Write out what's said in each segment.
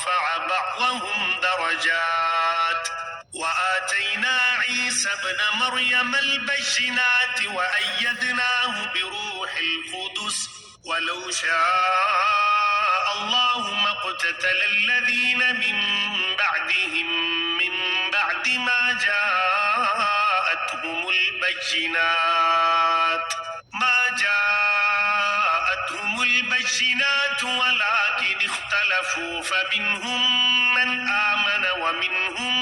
ورفع بعضهم درجات وآتينا عيسى ابن مريم البينات وأيدناه بروح القدس ولو شاء الله ما اقتتل الذين من بعدهم من بعد ما جاءتهم البينات ولكن اختلفوا فمنهم من آمن ومنهم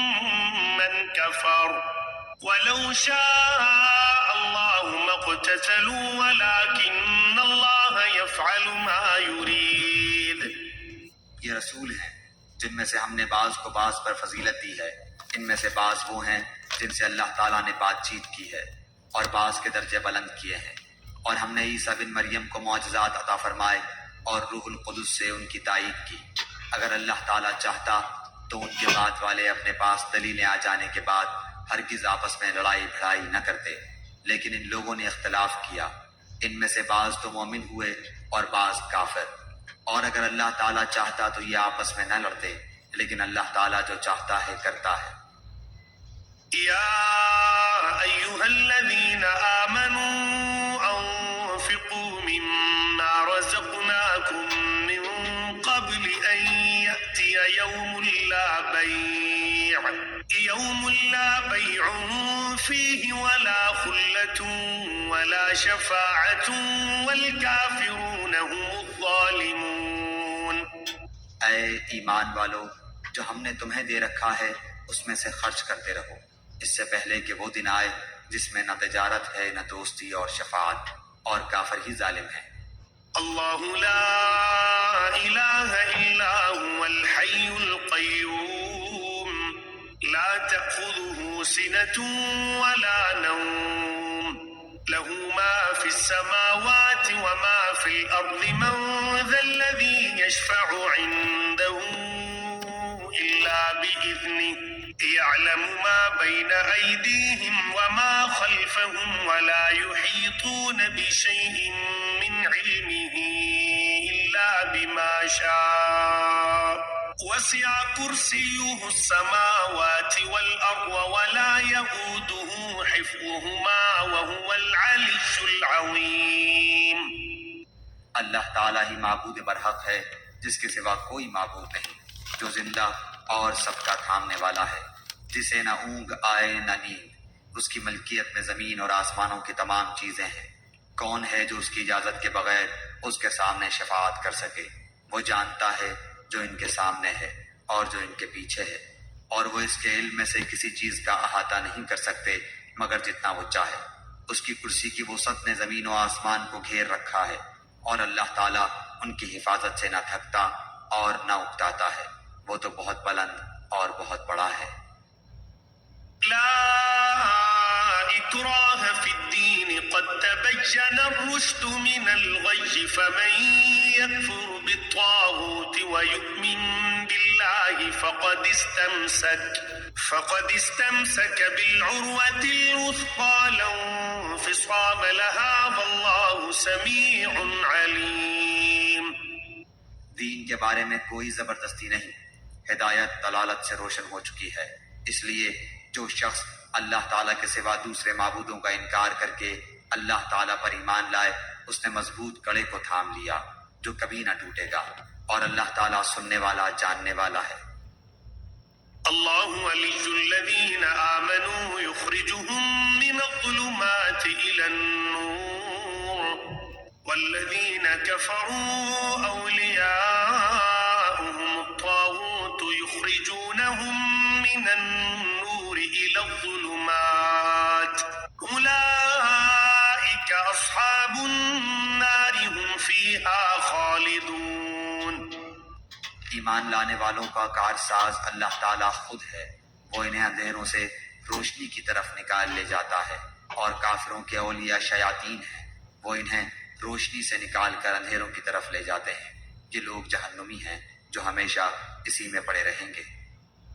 من كفر ولو شاء الله ما اقتتلوا ولكن الله يفعل ما يريد۔ یہ رسول ہیں جن میں سے ہم نے بعض کو بعض پر فضیلت دی ہے، ان میں سے بعض وہ ہیں جن سے اللہ تعالیٰ نے بات چیت کی ہے اور بعض کے درجے بلند کیے ہیں، اور ہم نے عیسیٰ بن مریم کو معجزات عطا فرمائے اور روح القدس سے ان کی تائید کی۔ اگر اللہ تعالیٰ چاہتا تو ان کے بعد والے اپنے پاس دلیلیں آ جانے کے بعد ہرگز آپس میں لڑائی بھڑائی نہ کرتے، لیکن ان لوگوں نے اختلاف کیا، ان میں سے بعض تو مومن ہوئے اور بعض کافر، اور اگر اللہ تعالیٰ چاہتا تو یہ آپس میں نہ لڑتے، لیکن اللہ تعالیٰ جو چاہتا ہے کرتا ہے۔ يا أيها الذين آمنوا أنفقوا مما رزقناكم من قبل أن يأتي يوم لا بيع فيه ولا خلة ولا شفاعة والكافرون هم الظالمون۔ اے ایمان والو، جو ہم نے تمہیں دے رکھا ہے اس میں سے خرچ کرتے رہو، اس سے پہلے کہ وہ دن آئے جس میں نہ تجارت ہے نہ دوستی اور شفاعت، اور کافر ہی ظالم ہے۔ اللہ لا الہ الا هو الحی القیوم لا تأخذه سنة ولا نوم له ما في السماوات وما في الأرض من ذا الذي يشفع عنده إلا بإذنه يعلم ما بين أيديهم وما خلفهم ولا يحيطون بشيء من علمه إلا بما شاء وسع كرسيه السماوات والأرض ولا يؤوده حفظهما وهو العلي العظيم۔ اللہ تعالیٰ ہی معبود برحق ہے، جس کے سوا کوئی معبود نہیں، جو زندہ اور سب کا تھامنے والا ہے، جسے نہ اونگ آئے نہ نیند، اس کی ملکیت میں زمین اور آسمانوں کی تمام چیزیں ہیں۔ کون ہے جو اس کی اجازت کے بغیر اس کے سامنے شفاعت کر سکے؟ وہ جانتا ہے جو ان کے سامنے ہے اور جو ان کے پیچھے ہے، اور وہ اس کے علم میں سے کسی چیز کا احاطہ نہیں کر سکتے مگر جتنا وہ چاہے۔ اس کی کرسی کی وسعت نے زمین و آسمان کو گھیر رکھا ہے، اور اللہ تعالیٰ ان کی حفاظت سے نہ تھکتا اور نہ اکتاتا ہے، وہ تو بہت بلند اور بہت بڑا ہے۔ لا اکراہ فی الدین قد تبین الرشد من الغی فمن یکفر بالطاغوت ویؤمن باللہ فقد استمسک بالعروة الوثقى لا انفصام لها واللہ سمیع علیم۔ دین کے بارے میں کوئی زبردستی نہیں، ہدایت دلالت سے روشن ہو چکی ہے، اس لیے جو شخص اللہ تعالیٰ کے سوا دوسرے معبودوں کا انکار کر کے اللہ تعالیٰ پر ایمان لائے، اس نے مضبوط کڑے کو تھام لیا جو کبھی نہ ٹوٹے گا، اور اللہ تعالیٰ سننے والا جاننے والا ہے۔ اللہ ولی الذین آمنوا یخرجهم من الظلمات إلى النور والذین کفروا اولیاؤهم الطاغوت یخرجونهم من النور إلى الظلمات أولئك أصحاب النار هم فيها خالدون۔ ایمان لانے والوں کا کارساز اللہ تعالیٰ خود ہے، وہ انہیں اندھیروں سے روشنی کی طرف نکال لے جاتا ہے، اور کافروں کے اولیاء شیاطین ہیں، وہ انہیں روشنی سے نکال کر اندھیروں کی طرف لے جاتے ہیں۔ یہ لوگ جہنمی ہیں جو ہمیشہ اسی میں پڑے رہیں گے۔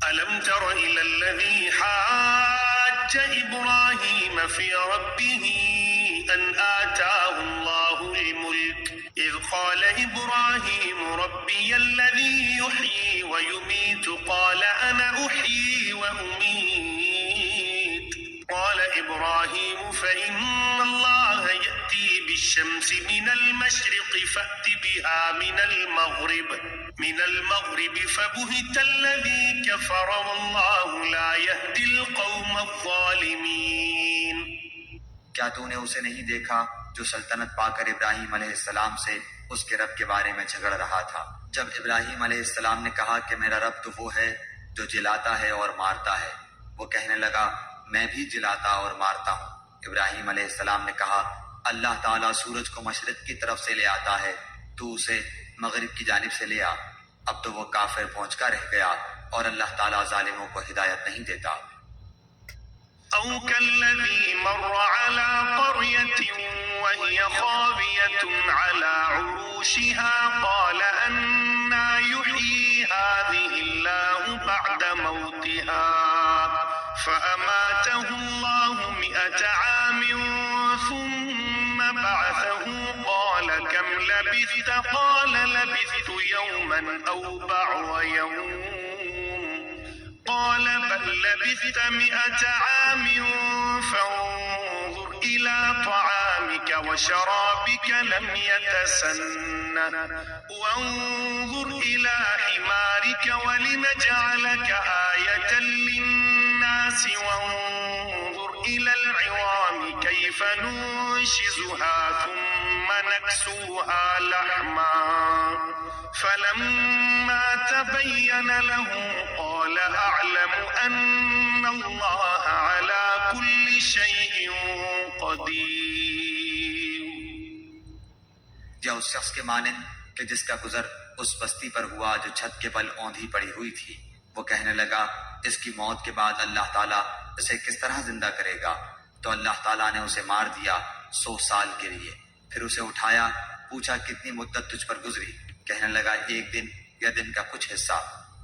ألم تر إلى الذي حاج إبراهيم في ربه أن آتاه الله الملك إذ قال إبراهيم إبراهيم ربي الذي يحيي ويميت قال أنا أحيي وأميت قال إبراهيم فإن الله يأتي بالشمس من المشرق فأت بها من المغرب فبهت الذي كفر والله لا يهدي القوم الظالمين. کیا تو نے اسے نہیں دیکھا جو سلطنت پا کر ابراہیم علیہ السلام سے اس کے رب کے بارے میں جھگڑ رہا تھا؟ جب ابراہیم علیہ السلام نے کہا کہ میرا رب تو وہ ہے جو جلاتا ہے اور مارتا ہے، وہ کہنے لگا میں بھی جلاتا اور مارتا ہوں۔ ابراہیم علیہ السلام نے کہا اللہ تعالیٰ سورج کو مشرق کی طرف سے لے آتا ہے، تو اسے مغرب کی جانب سے لے آ۔ اب تو وہ کافر پہنچ کر رہ گیا اور اللہ تعالیٰ ظالموں کو ہدایت نہیں دیتا۔ أو كالذي مر على قرية وهي خاوية على عروشها قال أنى يحيي هذه الله بعد موتها فأماته الله 100 عام ثم بعثه قال كم لبثت قال لبثت يوما أو بعض يوم قال بل لبثت 100 عام فانظر إلى طعامك وشرابك لم يتسنه وانظر إلى حمارك ولنجعلك آية للناس وانظر إلى العظام كيف ننشزها ثم نكسوها لحما فلما تبين له قال أعلم أن الله على كل شيء قدير. یا اس شخص کے مانند کہ جس کا گزر اس بستی پر ہوا جو چھت کے بل اوندھی پڑی ہوئی تھی، وہ کہنے لگا اس کی موت کے بعد اللہ تعالیٰ اسے کس طرح زندہ کرے گا؟ تو اللہ تعالیٰ نے اسے مار دیا 100 سال کے لیے، پھر اسے اٹھایا، پوچھا کتنی مدت تجھ پر گزری؟ کہنے لگا 1 دن یا دن کا کچھ حصہ۔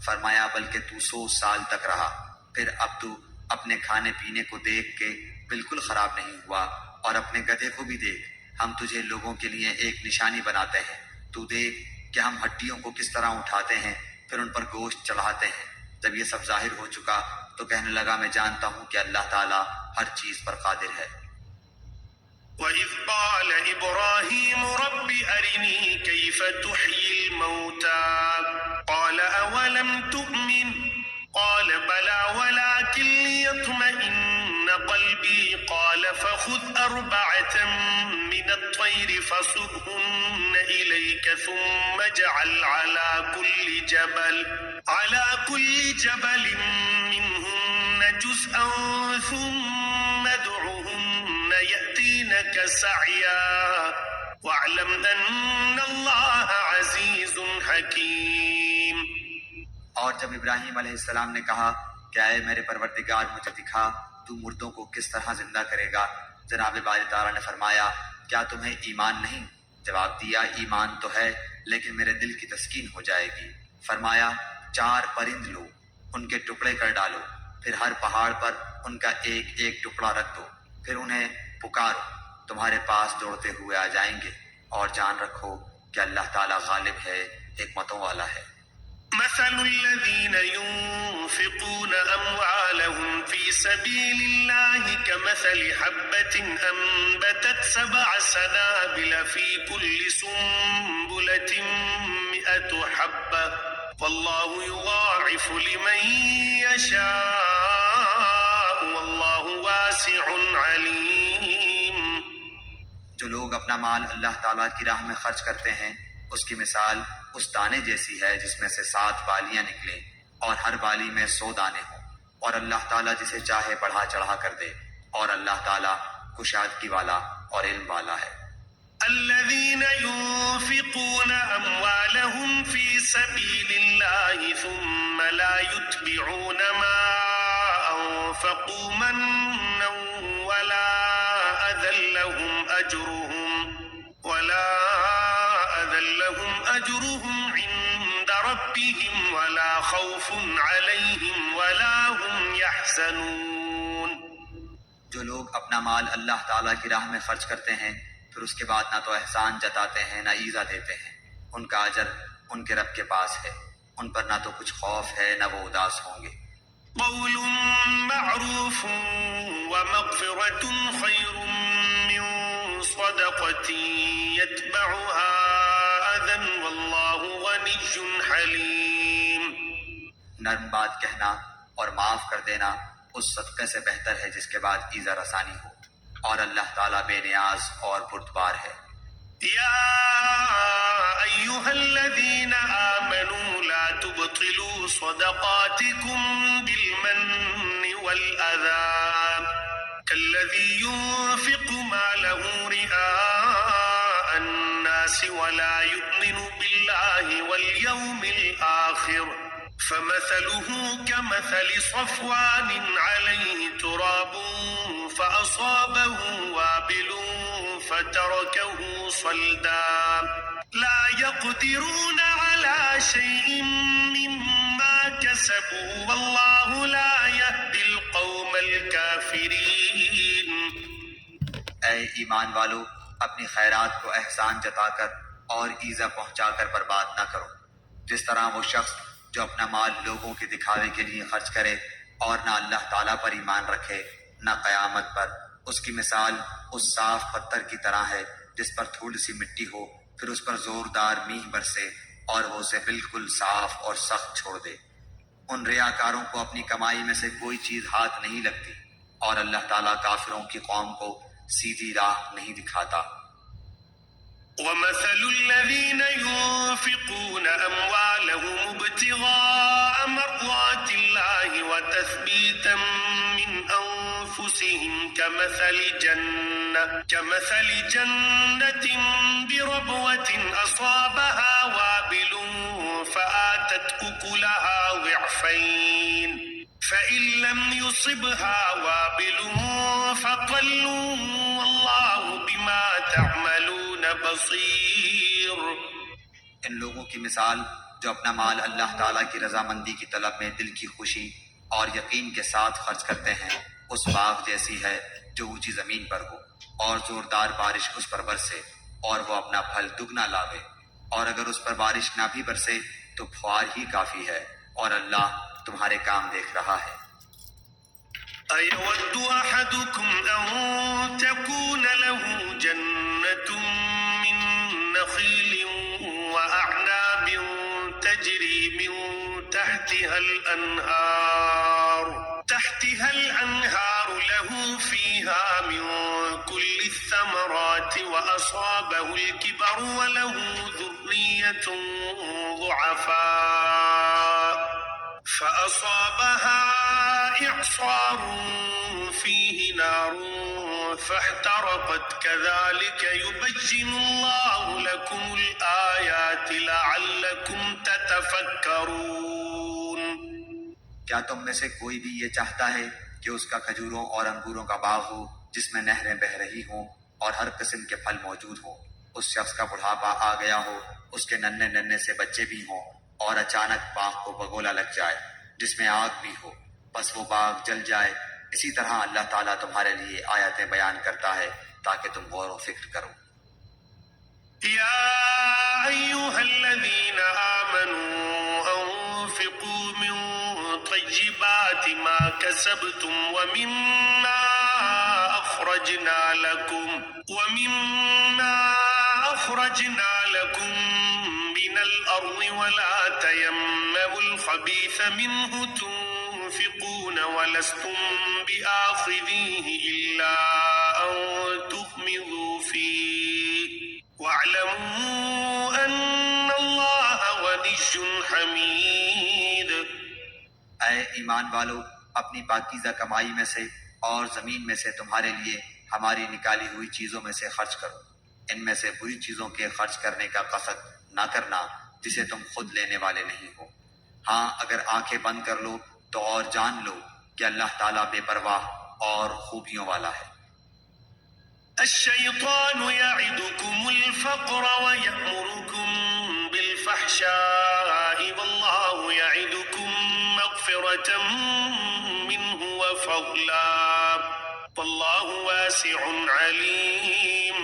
فرمایا بلکہ تو 100 سال تک رہا، پھر اب تو اپنے کھانے پینے کو دیکھ کے بالکل خراب نہیں ہوا، اور اپنے گدھے کو بھی دیکھ، ہم تجھے لوگوں کے لیے ایک نشانی بناتے ہیں، تو دیکھ کہ ہم ہڈیوں کو کس طرح اٹھاتے ہیں پھر ان پر گوشت چڑھاتے ہیں۔ جب یہ سب ظاہر ہو چکا تو کہنے لگا میں جانتا ہوں کہ اللہ تعالیٰ ہر چیز پر قادر ہے۔ وَإِذْ قَالَ إِبْرَاهِيمُ رَبِّ أَرِنِي كَيْفَ تُحْيِي الْمَوْتَى قَالَ أَوَلَمْ تُؤْمِنْ قَالَ بَلَى وَلَكِنْ لِيَطْمَئِنَّ قَلْبِي قَالَ فَخُذْ 4 مِنَ الطَّيْرِ فَصُرْهُنَّ إِلَيْكَ ثُمَّ اجْعَلْ عَلَى كُلِّ جَبَلٍ مِّنْهُنَّ جُزْءًا ثُمَّ ادْعُهُنَّ يَأْتِينَكَ سَعْيًا وَاعْلَمْ أَنَّ اللَّهَ عَزِيزٌ حَكِيمٌ. اور جب ابراہیم علیہ السلام نے کہا کہ اے میرے پروردگار مجھے دکھا تو مردوں کو کس طرح زندہ کرے گا، جناب باری تعالیٰ نے فرمایا کیا تمہیں ایمان نہیں؟ جواب دیا ایمان تو ہے لیکن میرے دل کی تسکین ہو جائے گی۔ فرمایا 4 پرند لو، ان کے ٹکڑے کر ڈالو، پھر ہر پہاڑ پر ان کا ایک ایک ٹکڑا رکھ دو، پھر انہیں پکارو، تمہارے پاس دوڑتے ہوئے آ جائیں گے، اور جان رکھو کہ اللہ تعالیٰ غالب ہے، حکمتوں والا ہے۔ مثل الذين ينفقون أموالهم في سبيل الله كمثل حبة أنبتت 7 سنابل في كل سنبلة 100 حبة والله يضاعف لمن يشاء والله واسع عليم. جو لوگ اپنا مال اللہ تعالیٰ کی راہ میں خرچ کرتے ہیں اس کی مثال اس دانے جیسی ہے جس میں سے 7 بالیاں نکلیں اور ہر بالی میں 100 دانے ہوں، اور اللہ تعالیٰ جسے چاہے بڑھا چڑھا کر دے، اور اللہ تعالیٰ کشادگی والا اور علم والا ہے۔ الذين ينفقون أموالهم في سبيل الله ثم لا يتبعون ما أنفقوا منا ولا أذى لهم أجرهم عند ربهم ولا خوف عليهم ولا هم يحزنون. جو لوگ اپنا مال اللہ تعالیٰ کی راہ میں خرچ کرتے ہیں پھر اس کے بعد نہ تو احسان جتاتے ہیں نہ ایذا دیتے ہیں، ان کا اجر ان کے رب کے پاس ہے، ان پر نہ تو کچھ خوف ہے نہ وہ اداس ہوں گے۔ قول معروف ومغفرة خير من صدقة يتبعها أذى والله غني حليم۔ نرم بات کہنا اور معاف کر دینا اس صدقے سے بہتر ہے جس کے بعد ایذا رسانی ہو، اور اللہ تعالیٰ بے نیاز اور بردبار ہے۔ يا أيها الذين آمنوا لا تبطلوا صدقاتكم بالمن والأذى كالذي ينفق ماله رئاء الناس ولا يؤمن بالله واليوم الآخر فمثله كمثل صفوان عليه تراب فأصابه وابل فتركه صلدا لا يقدرون على شيء مما كسبوا والله لا يهدي القوم الكافرين۔ اے ایمان والو، اپنی خیرات کو احسان جتا کر اور ایذا پہنچا کر برباد نہ کرو، جس طرح وہ شخص جو اپنا مال لوگوں کے دکھاوے کے لیے خرچ کرے اور نہ اللہ تعالیٰ پر ایمان رکھے نہ قیامت پر، اس کی مثال اس صاف پتھر کی طرح ہے جس پر تھوڑی سی مٹی ہو، پھر اس پر زوردار میںہ برسے اور وہ اسے بالکل صاف اور سخت چھوڑ دے۔ ان ریاکاروں کو اپنی کمائی میں سے کوئی چیز ہاتھ نہیں لگتی، اور اللہ تعالیٰ کافروں کی قوم کو سیدھی راہ نہیں دکھاتا۔ ومثل الذين ينفقون أموالهم ابتغاء مرضات الله وتثبيتا من أنفسهم كمثل جنة بربوة أصابها وابل فآتت أكلها ضعفين فإن لم يصبها وابل فطل والله بما تعملون بصیر۔ ان لوگوں کی مثال جو اپنا مال اللہ تعالیٰ کی رضامندی کی طلب میں دل کی خوشی اور یقین کے ساتھ خرچ کرتے ہیں اس باغ جیسی ہے جو اونچی زمین پر ہو اور زوردار بارش اس پر برسے اور وہ اپنا پھل دگنا لاوے، اور اگر اس پر بارش نہ بھی برسے تو پھوار ہی کافی ہے، اور اللہ تمہارے کام دیکھ رہا ہے۔ أَيَوَدُّ أَحَدُكُمْ أَن تَكُونَ لَهُ جَنَّةٌ مِّن نَّخِيلٍ وَأَعْنَابٍ تَجْرِي مِن تَحْتِهَا الْأَنْهَارُ لَهُ فِيهَا مِن كُلِّ الثَّمَرَاتِ وَأَصَابَهُ الْكِبَرُ وَلَهُ ذُرِّيَّةٌ ضُعَفَاءُ فأصابها إعصار فيه نار فاحترقت كذلك يبين الله لكم الآيات لعلكم تتفكرون۔ کیا تم میں سے کوئی بھی یہ چاہتا ہے کہ اس کا کھجوروں اور انگوروں کا باغ ہو جس میں نہریں بہہ رہی ہوں اور ہر قسم کے پھل موجود ہوں، اس شخص کا بڑھاپا آ گیا ہو، اس کے ننھے ننھے سے بچے بھی ہوں، اور اچانک باغ کو بگولا لگ جائے جس میں آگ بھی ہو، بس وہ باغ جل جائے؟ اسی طرح اللہ تعالیٰ تمہارے لیے آیتیں بیان کرتا ہے تاکہ تم غور و فکر کرو۔ يا أيها الذين آمنوا أنفقوا من طيبات ما كسبتم ومما أخرجنا لكم من الأرض ولا تيمموا الخبيث منه تنفقون ولستم بآخذيه إلا أن تغمضوا فيه واعلموا أن الله غني حميد۔ اے ایمان والو، اپنی پاکیزہ کمائی میں سے اور زمین میں سے تمہارے لیے ہماری نکالی ہوئی چیزوں میں سے خرچ کرو، ان میں سے بری چیزوں کے خرچ کرنے کا قصد نہ کرنا جسے تم خود لینے والے نہیں ہو۔ ہاں، اگر آنکھیں بند کر لو تو اور جان لو کہ اللہ تعالیٰ بے پرواہ اور خوبیوں والا ہے۔ الشیطان یعدکم الفقر ویأمرکم بالفحشاء واللہ یعدکم مغفرة منہ وفضلا واللہ واسع علیم۔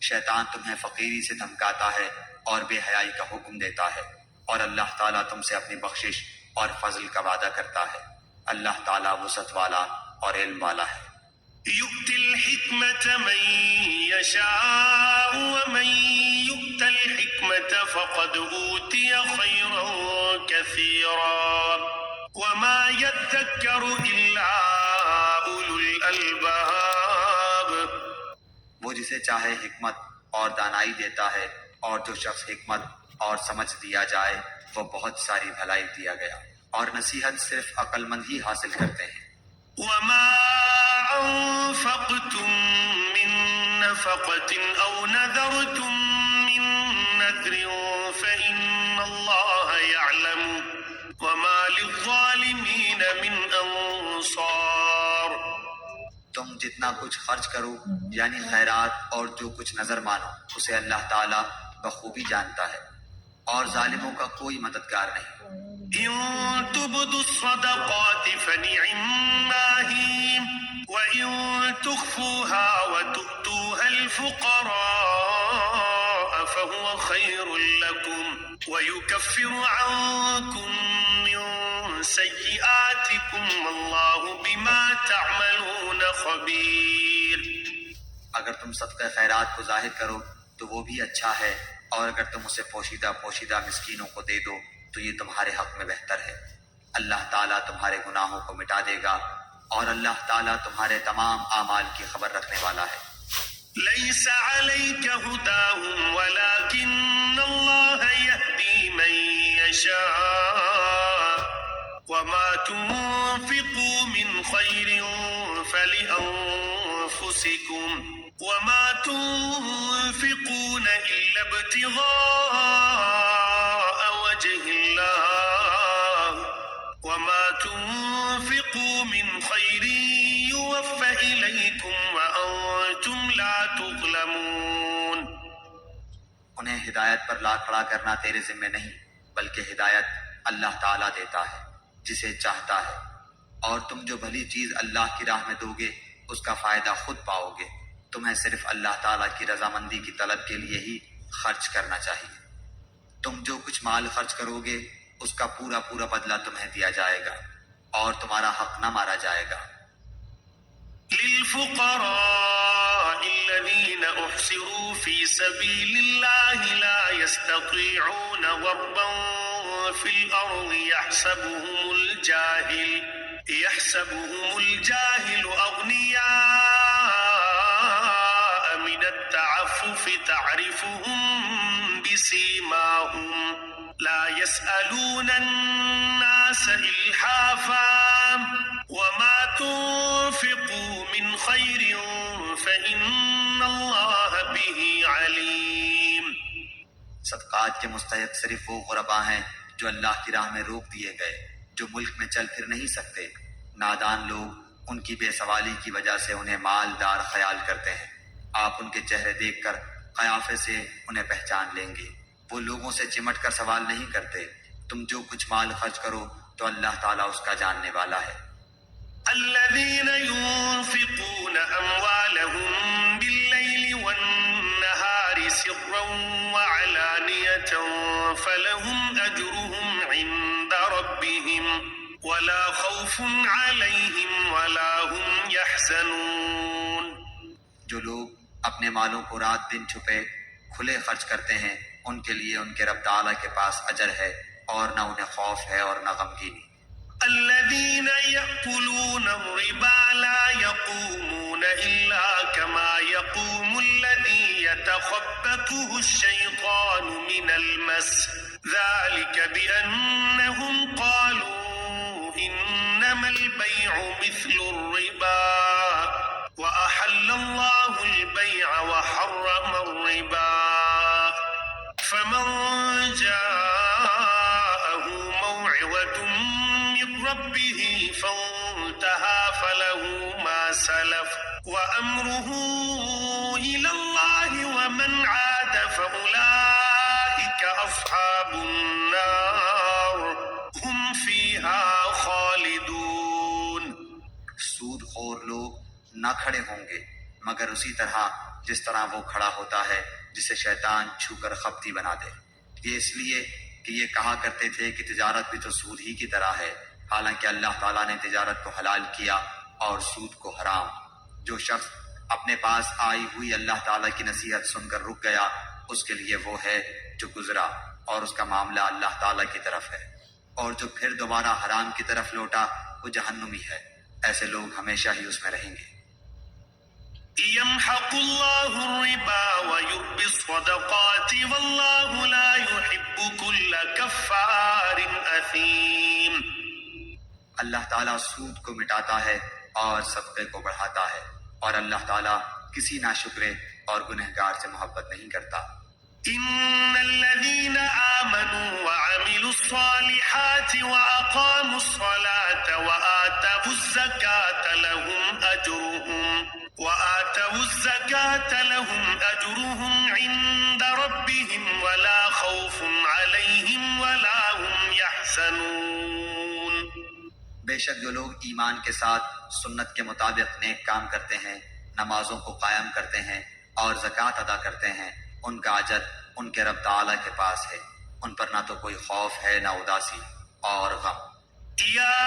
شیطان تمہیں فقیری سے دھمکاتا ہے اور بے حیائی کا حکم دیتا ہے، اور اللہ تعالیٰ تم سے اپنی بخشش اور فضل کا وعدہ کرتا ہے۔ اللہ تعالیٰ وسعت والا اور علم والا ہے۔ يؤتي الحكمة من يشاء ومن يؤت الحكمة فقد أوتي خيرا كثيرا وما يذكر إلا أولو الألباب۔ وہ جسے چاہے حکمت اور دانائی دیتا ہے، اور جو شخص حکمت اور سمجھ دیا جائے وہ بہت ساری بھلائی دیا گیا، اور نصیحت صرف عقل مند ہی حاصل کرتے ہیں۔ وما أنفقتم من نفقة أو نذرتم من نذر فإن الله يعلم وما للظالمين من أنصار۔ تم جتنا کچھ خرچ کرو یعنی خیرات اور جو کچھ نظر مانو اسے اللہ تعالیٰ بخوبی جانتا ہے، اور ظالموں کا کوئی مددگار نہیں۔ إن تبدوا الصدقات فنعما هي وإن تخفوها وتؤتوها الفقراء فهو خير لكم ويكفر عنكم من سيئاتكم والله بما تعملون خبير۔ اگر تم صدقہ خیرات کو ظاہر کرو تو وہ بھی اچھا ہے، اور اگر تم اسے پوشیدہ پوشیدہ مسکینوں کو دے دو تو یہ تمہارے حق میں بہتر ہے۔ اللہ تعالیٰ تمہارے گناہوں کو مٹا دے گا، اور اللہ تعالیٰ تمہارے تمام اعمال کی خبر رکھنے والا ہے۔ ليس عليك هداهم ولكن الله يهدي من يشاء وما تنفقوا من خير فلأنفسكم وما تنفقون إلا ابتغاء وجه الله وما تنفقوا من خير يوفى إليكم وأنتم لا تظلمون۔ انہیں ہدایت پر لا کھڑا کرنا تیرے ذمہ نہیں، بلکہ ہدایت اللہ تعالیٰ دیتا ہے جسے چاہتا ہے، اور تم جو بھلی چیز اللہ کی راہ میں دو گے اس کا فائدہ خود پاؤ گے۔ تمہیں صرف اللہ تعالیٰ کی رضامندی کی طلب کے لیے ہی خرچ کرنا چاہیے۔ تم جو کچھ مال خرچ کرو گے اس کا پورا پورا بدلہ تمہیں دیا جائے گا، اور تمہارا حق نہ مارا جائے گا۔ للفقراء الذين أحصروا في سبيل الله لا يستطيعون ضربا في الأرض يحسبهم الجاهل أغنياء من التعفف تعرفهم بسيماهم لا يسألون الناس إلحافا وما تنفقوا من خير فإن الله به عليم۔ صدقات کے مستحق صرف وہ غرباء ہیں جو اللہ کی راہ میں روک دیے گئے، جو ملک میں چل پھر نہیں سکتے۔ نادان لوگ ان کی بے سوالی کی وجہ سے انہیں مالدار خیال کرتے ہیں۔ آپ ان کے چہرے دیکھ کر قیافے سے انہیں پہچان لیں گے۔ وہ لوگوں سے چمٹ کر سوال نہیں کرتے۔ تم جو کچھ مال خرچ کرو تو اللہ تعالیٰ اس کا جاننے والا ہے۔ الذين ينفقون أموالهم بالليل والنهار سرا وعلانية فلهم أجرهم عند ربهم ولا خوف عليهم ولا هم يحزنون۔ جو لوگ اپنے مالوں کو رات دن چھپے کھلے خرچ کرتے ہیں ان کے لیے ان کے رب تعالیٰ کے پاس اجر ہے، اور نہ انہیں خوف ہے اور نہ غمگینی۔ الذين يأكلون الربا لا يقومون إلا كما يقوم الذي يتخبطه الشيطان من المس ذلك بأنهم قالوا إنما البيع مثل الربا وأحل الله البيع وحرم الربا فمن جاءه موعظة من ربه فانتهى فله ما سلف وأمره إلى الله ومن عاد فأولئك أصحاب النار هم فيها خالدون۔ سود خور لوگ نہ کھڑے ہوں گے مگر اسی طرح جس طرح وہ کھڑا ہوتا ہے جسے شیطان چھو کر خپتی بنا دے۔ یہ اس لیے کہ یہ کہا کرتے تھے کہ تجارت بھی تو سود ہی کی طرح ہے، حالانکہ اللہ تعالیٰ نے تجارت کو حلال کیا اور سود کو حرام۔ جو شخص اپنے پاس آئی ہوئی اللہ تعالیٰ کی نصیحت سن کر رک گیا، اس کے لیے وہ ہے جو گزرا اور اس کا معاملہ اللہ تعالیٰ کی طرف ہے، اور جو پھر دوبارہ حرام کی طرف لوٹا وہ جہنمی ہے۔ ایسے لوگ ہمیشہ ہی اس میں رہیں گے۔ يمحق الله الربا ويربي الصدقات والله لا يحب كل كفار أثيم۔ اللہ تعالیٰ سود کو مٹاتا ہے اور صدقے کو بڑھاتا ہے، اور اللہ تعالیٰ کسی ناشکرے اور گنہگار سے محبت نہیں کرتا۔ إن الذين آمنوا وعملوا الصالحات وأقاموا الصلاة وآتوا الزكاة لهم أجرهم عند ربهم ولا خوف عليهم ولا هم يحزنون۔ بے شک جو لوگ ایمان کے ساتھ سنت کے مطابق نیک کام کرتے ہیں، نمازوں کو قائم کرتے ہیں اور زکوٰۃ ادا کرتے ہیں، ان کا اجر ان کے رب تعالیٰ کے پاس ہے، ان پر نہ تو کوئی خوف ہے نہ اداسی اور غم۔ يا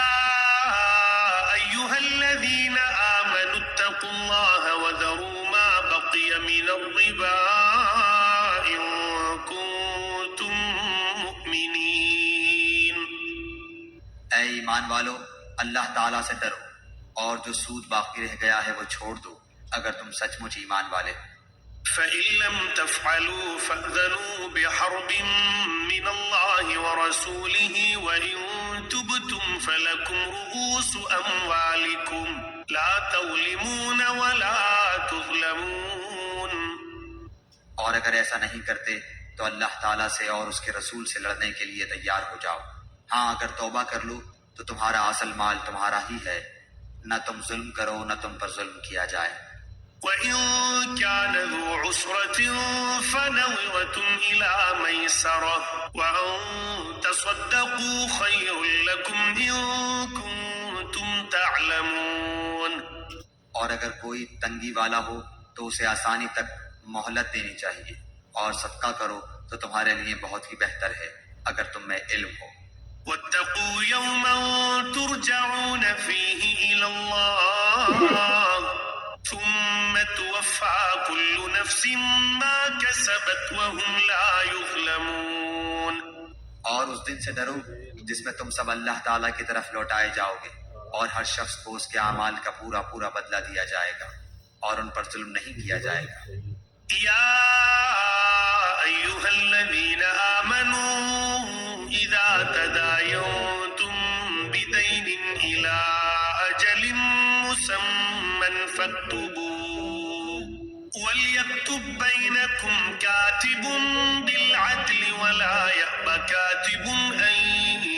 أيها الذين آمنوا اتقوا الله وذروا ما بقي من الربا إن كنتم مؤمنين۔ اے ایمان والو، اللہ تعالیٰ سے ڈرو اور جو سود باقی رہ گیا ہے وہ چھوڑ دو اگر تم سچ مچ ایمان والے ہو۔ فإن لم تفعلوا فأذنوا بحرب من الله ورسوله وإن تبتم فلكم رؤوس أموالكم لا تظلمون ولا تظلمون۔ اور اگر ایسا نہیں کرتے تو اللہ تعالیٰ سے اور اس کے رسول سے لڑنے کے لیے تیار ہو جاؤ۔ ہاں اگر توبہ کر لو تو تمہارا اصل مال تمہارا ہی ہے، نہ تم ظلم کرو نہ تم پر ظلم کیا جائے۔ وَإِن كَانَ ذُو عُسْرَةٍ فَنَظِرَةٌ إِلَىٰ مَيْسَرَةٍ وَأَن تَصَدَّقُوا خَيْرٌ لَكُمْ إِن كُنتُمْ تَعْلَمُونَ۔ اور اگر کوئی تنگی والا ہو تو اسے آسانی تک مہلت دینی چاہیے، اور صدقہ کرو تو تمہارے لیے بہت ہی بہتر ہے اگر تم میں علم ہو۔ وَاتَّقُوا يَوْمًا تُرْجَعُونَ فِيهِ إِلَى اللَّهِ ثم توفى كل نفس ما كسبت وهم لا يظلمون۔ اور اس دن سے ڈرو جس میں تم سب اللہ تعالیٰ کی طرف لوٹائے جاؤ گے، اور ہر شخص کو اس کے اعمال کا پورا پورا بدلہ دیا جائے گا، اور ان پر ظلم نہیں کیا جائے گا۔ يا أيها الذين آمنوا إذا تداينتم بدين إلى أجل مسمى فاكتبوه وليكتب بينكم كاتب بالعدل ولا يأب كاتب أن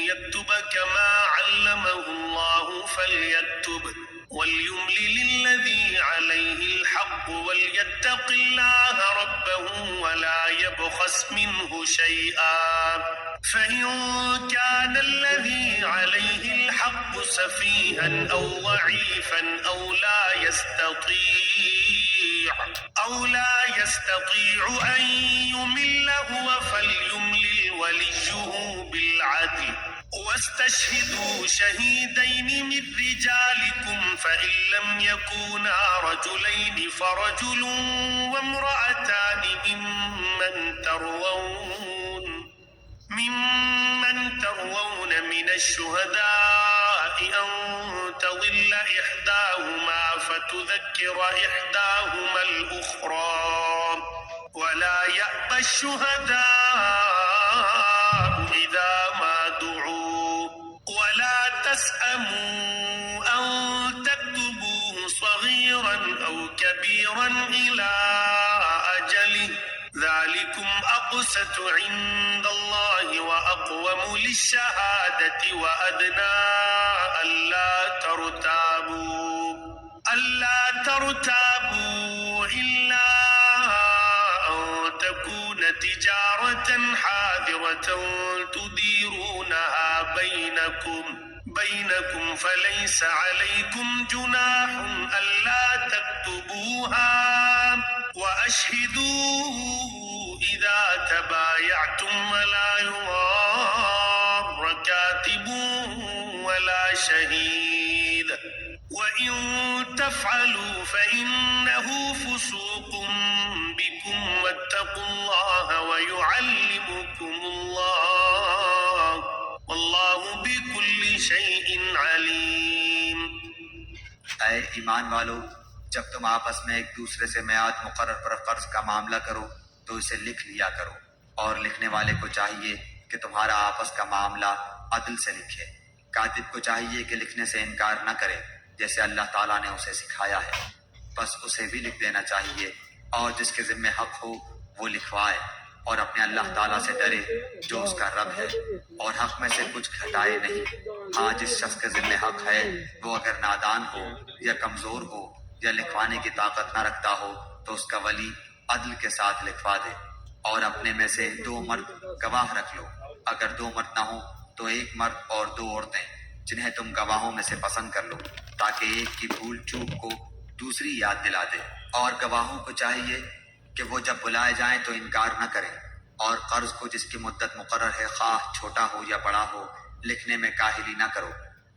يكتب كما علمه الله فليكتب وليملل الذي عليه الحق وليتق الله ربه ولا يبخس منه شيئا فإن كان الذي عليه الحق سفيها أو ضعيفا أو لا يستطيع أن يمل هو فليملل وليه بالعدل واستشهدوا شهيدين من رجالكم فإن لم يكونا رجلين فرجل وامرأتان ممن ترضون من الشهداء أن تضل إحداهما فتذكر إحداهما الأخرى ولا يأبى الشهداء إذا ما دعوا ولا تسأموا أن تكتبوه صغيرا أو كبيرا إلى أجله ذلكم أقسط عند الله وأقوم للشهادة وأدنى ألا ترتابوا إلا أن تكون تجارة حاضرة تديرونها بينكم فليس عليكم جناح ألا تكتبوها وأشهدوا إذا تبايعتم ولا يضار كاتب ولا شهيد وإن تفعلوا فإنه فسوق بكم واتقوا الله ويعلمكم الله والله بكل شيء عليم۔ اے ایمان والو، جب تم آپس میں ایک دوسرے سے میعاد مقرر پر قرض کا معاملہ کرو تو اسے لکھ لیا کرو، اور لکھنے والے کو چاہیے کہ تمہارا آپس کا معاملہ عدل سے لکھے۔ کاتب کو چاہیے کہ لکھنے سے انکار نہ کرے جیسے اللہ تعالیٰ نے اسے سکھایا ہے، بس اسے بھی لکھ دینا چاہیے، اور جس کے ذمہ حق ہو وہ لکھوائے، اور اپنے اللہ تعالیٰ سے ڈرے جو اس کا رب ہے، اور حق میں سے کچھ گھٹائے نہیں۔ ہاں، جس شخص کے ذمہ حق ہے وہ اگر نادان ہو یا کمزور ہو یا لکھوانے کی طاقت نہ رکھتا ہو تو اس کا ولی عدل کے ساتھ لکھوا دے، اور اپنے میں سے 2 مرد گواہ رکھ لو۔ اگر 2 مرد نہ ہو تو 1 مرد اور 2 عورتیں جنہیں تم گواہوں میں سے پسند کر لو، تاکہ ایک کی بھول چوک کو دوسری یاد دلا دے۔ اور گواہوں کو چاہیے کہ وہ جب بلائے جائیں تو انکار نہ کریں، اور قرض کو جس کی مدت مقرر ہے خواہ چھوٹا ہو یا بڑا ہو لکھنے میں کاہلی نہ کرو۔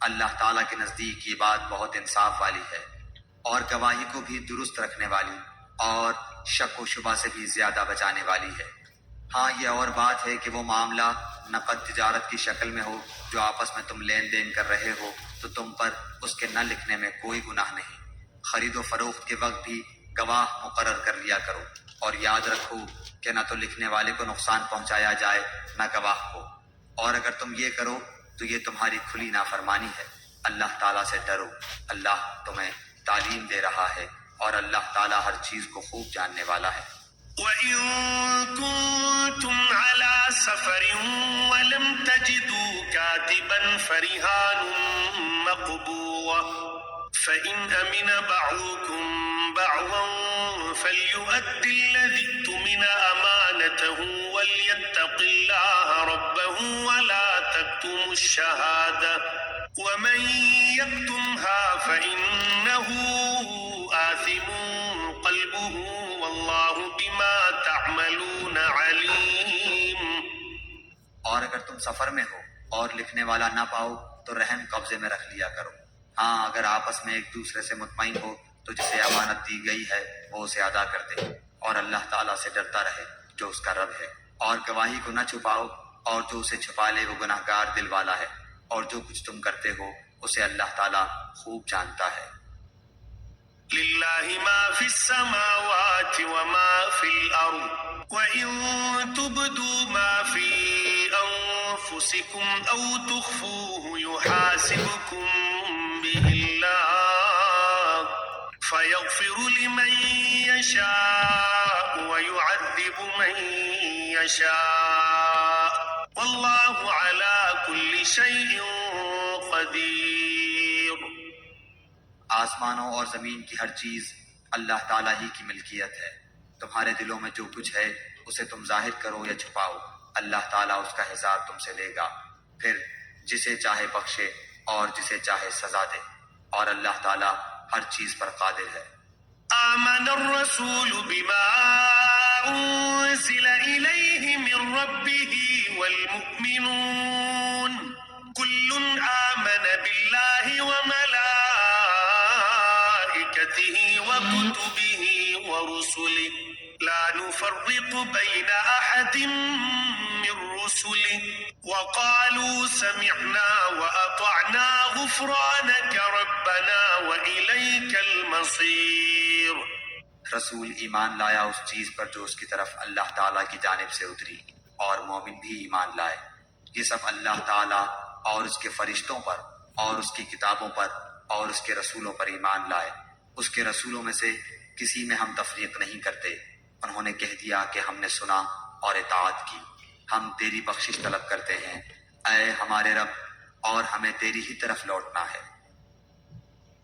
اللہ تعالیٰ کے نزدیک یہ بات بہت انصاف والی ہے، اور گواہی کو بھی درست رکھنے والی اور شک و شبہ سے بھی زیادہ بچانے والی ہے۔ ہاں، یہ اور بات ہے کہ وہ معاملہ نقد تجارت کی شکل میں ہو جو آپس میں تم لین دین کر رہے ہو تو تم پر اس کے نہ لکھنے میں کوئی گناہ نہیں۔ خرید و فروخت کے وقت بھی گواہ مقرر کر لیا کرو، اور یاد رکھو کہ نہ تو لکھنے والے کو نقصان پہنچایا جائے نہ گواہ کو، اور اگر تم یہ کرو تو یہ تمہاری کھلی نافرمانی ہے۔ اللہ تعالیٰ سے ڈرو، اللہ تمہیں تعلیم دے رہا ہے، اور اللہ تعالیٰ ہر چیز کو خوب جاننے والا ہے۔ وَإِن كُنتُمْ عَلَى سَفَرٍ وَلَمْ تَجِدُوا كَاتِبًا فَرِهَانٌ مَّقْبُوضَةٌ فَإِنْ أَمِنَ بَعْضُكُم بَعْضًا فَلْيُؤَدِّ الَّذِي اؤْتُمِنَ أَمَانَتَهُ وَلْيَتَّقِ اللَّهَ رَبَّهُ وَلَا تَكْتُمُوا الشَّهَادَةَ وَمَن يَكْتُمْهَا فَإِنَّهُ آثِمٌ قَلْبُهُ وَاللَّهُ بِمَا تَعْمَلُونَ عَلِيمٌ۔ اور اگر تم سفر میں ہو اور لکھنے والا نہ پاؤ تو رہن قبضے میں رکھ لیا کرو۔ ہاں، اگر آپس میں ایک دوسرے سے مطمئن ہو تو جسے امانت دی گئی ہے وہ اسے ادا کر دے، اور اللہ تعالیٰ سے ڈرتا رہے جو اس کا رب ہے۔ اور گواہی کو نہ چھپاؤ، اور جو اسے چھپا لے وہ گناہ گار دل والا ہے، اور جو کچھ تم کرتے ہو اسے اللہ تعالیٰ خوب جانتا ہے۔ لِلَّهِ مَا فِي السَّمَاوَاتِ وَمَا فِي الْأَرْضِ وَإِن تُبْدُوا مَا فِي أَنفُسِكُمْ أَوْ تُخْفُوهُ يُحَاسِبْكُم بِهِ اللَّهُ فَيَغْفِرُ لِمَن يَشَاءُ وَيُعَذِّبُ مَن يَشَاءُ وَاللَّهُ عَلَى كُلِّ شَيْءٍ قَدِيرٌ۔ آسمانوں اور زمین کی ہر چیز اللہ تعالیٰ ہی کی ملکیت ہے۔ تمہارے دلوں میں جو کچھ ہے اسے تم ظاہر کرو یا چھپاؤ، اللہ تعالیٰ اس کا حساب تم سے لے گا، پھر جسے چاہے بخشے اور جسے چاہے سزا دے، اور اللہ تعالیٰ ہر چیز پر قادر ہے۔ آمن الرسول بما أنزل إليه من ربه والمؤمنون كل آمن بالله وملائكته وكتبه ورسله لا نفرق بين أحد من رسله وقالوا سمعنا وأطعنا غفرانك ربنا وإليك المصير۔ رسول ایمان لایا اس چیز پر جو اس کی طرف اللہ تعالیٰ کی جانب سے اتری، اور مومن بھی ایمان لائے۔ یہ سب اللہ تعالیٰ اور اس کے فرشتوں پر اور اس کی کتابوں پر اور اس کے رسولوں پر ایمان لائے۔ اس کے رسولوں میں سے کسی میں ہم تفریق نہیں کرتے۔ انہوں نے کہہ دیا کہ ہم نے سنا اور اطاعت کی، ہم تیری بخشش طلب کرتے ہیں اے ہمارے رب، اور ہمیں تیری ہی طرف لوٹنا ہے۔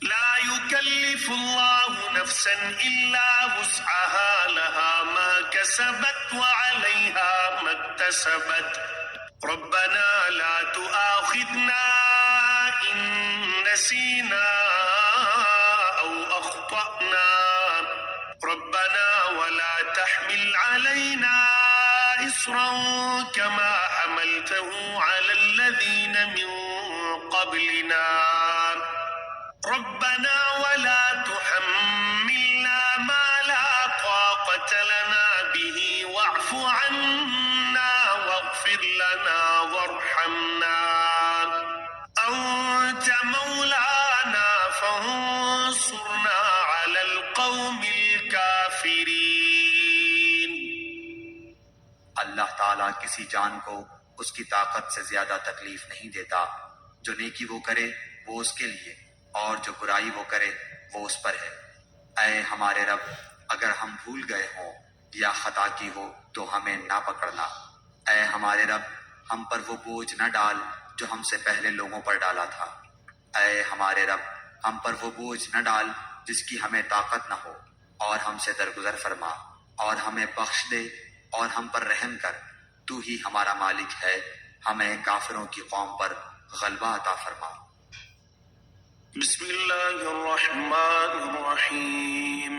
لا يكلف الله نفسا إلا وسعها لها ما كسبت وعليها ما اكتسبت ربنا لا تؤاخذنا إن نسينا أو أخطأنا ربنا ولا تحمل علينا إصرا كما حملته على الذين من قبلنا ربنا ولا تحملنا ما لا طاقة لنا به واعف عنا واغفر لنا وارحمنا أنت مولانا فانصرنا على القوم الكافرين. اللہ تعالیٰ کسی جان کو اس کی طاقت سے زیادہ تکلیف نہیں دیتا. جو نیکی وہ کرے وہ اس کے لیے، اور جو برائی وہ کرے وہ اس پر ہے. اے ہمارے رب، اگر ہم بھول گئے ہوں یا خطا کی ہو تو ہمیں نہ پکڑنا. اے ہمارے رب، ہم پر وہ بوجھ نہ ڈال جو ہم سے پہلے لوگوں پر ڈالا تھا. اے ہمارے رب، ہم پر وہ بوجھ نہ ڈال جس کی ہمیں طاقت نہ ہو، اور ہم سے درگزر فرما اور ہمیں بخش دے اور ہم پر رحم کر. تو ہی ہمارا مالک ہے، ہمیں کافروں کی قوم پر غلبہ عطا فرما. بسم اللہ الرحمن الرحیم.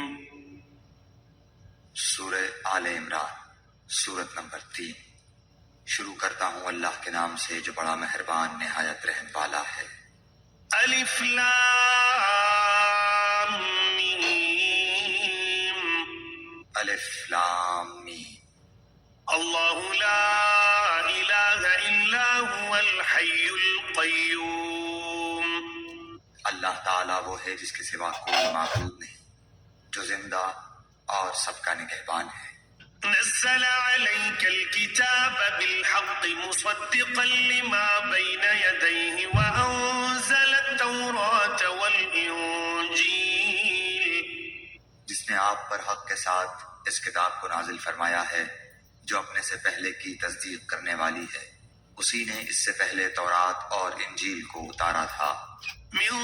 سورہ آل عمران، سورت نمبر 3. شروع کرتا ہوں اللہ کے نام سے جو بڑا مہربان نہایت رحم والا ہے. الف لام میم. الف لام میم. اللہ لا الہ الا هو الحی القیوم. اللہ تعالیٰ وہ ہے جس کے سوا کوئی معبود نہیں، جو زندہ اور سب کا نگہبان ہے. نزل عليك الكتاب بالحق مصدقا لما بين يديه وأنزل التوراة والإنجيل. جس نے آپ پر حق کے ساتھ اس کتاب کو نازل فرمایا ہے جو اپنے سے پہلے کی تصدیق کرنے والی ہے. اسی نے اس سے پہلے تورات اور انجیل کو اتارا تھا. من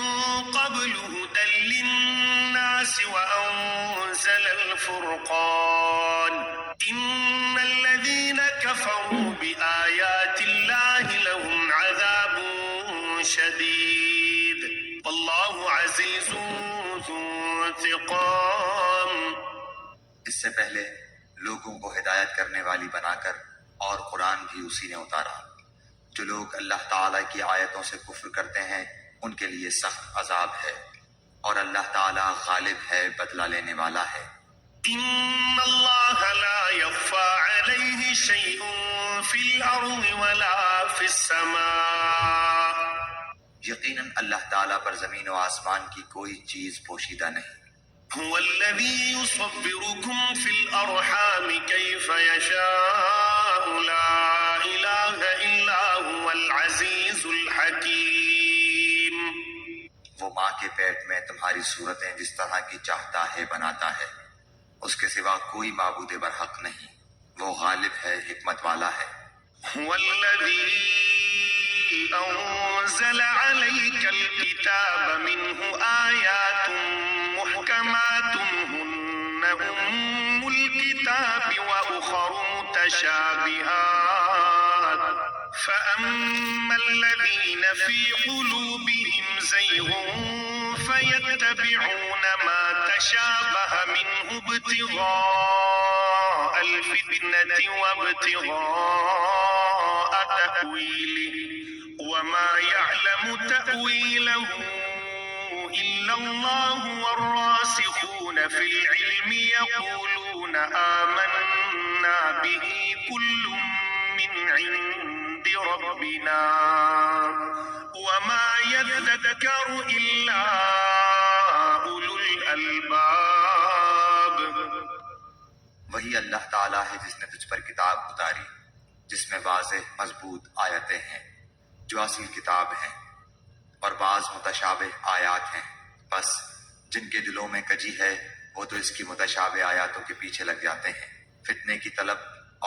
قبل هدى للناس وأنزل الفرقان. إن الذين كفروا بآيات الله لهم عذاب شديد والله عزيز ذو انتقام. اس سے پہلے لوگوں کو ہدایت کرنے والی بنا کر اور قرآن بھی اسی نے اتارا. جو لوگ اللہ تعالیٰ کی آیتوں سے کفر کرتے ہیں ان کے لیے سخت عذاب ہے، اور اللہ تعالیٰ غالب ہے، بدلہ لینے والا ہے. إن الله لا يخفى عليه شيء في الأرض ولا في السماء. یقیناً اللہ تعالیٰ پر زمین و آسمان کی کوئی چیز پوشیدہ نہیں. هو الذي يصبركم في الأرحام كيف يشاء لا إله إلا هو العزيز الحكيم. وہ ماں کے پیٹ میں تمہاری صورتیں جس طرح کی چاہتا ہے بناتا ہے، اس کے سوا کوئی معبود برحق نہیں، وہ غالب ہے، حکمت والا ہے. هو الذي أنزل عليك الكتاب منه آيات محكمات هن أم الكتاب وأخر متشابهات فأما الذين في قلوبهم زيغ فيتبعون ما تشابه منه ابتغاء الفتنة وابتغاء تأويله وما يعلم تأويله إلا الله والراسخون في العلم يقولون آمنا به كل من عند ربنا وما يذكر إلا أولو الألباب. وہی اللہ تعالیٰ ہے جس نے تجھ پر کتاب اتاری جس میں واضح مضبوط آیتیں ہیں جو اصل کتاب ہیں، اور بعض متشابہ آیات ہیں، بس جن کے دلوں میں کجی ہے وہ تو اس کی متشابہ آیاتوں کے پیچھے لگ جاتے ہیں فتنے کی طلب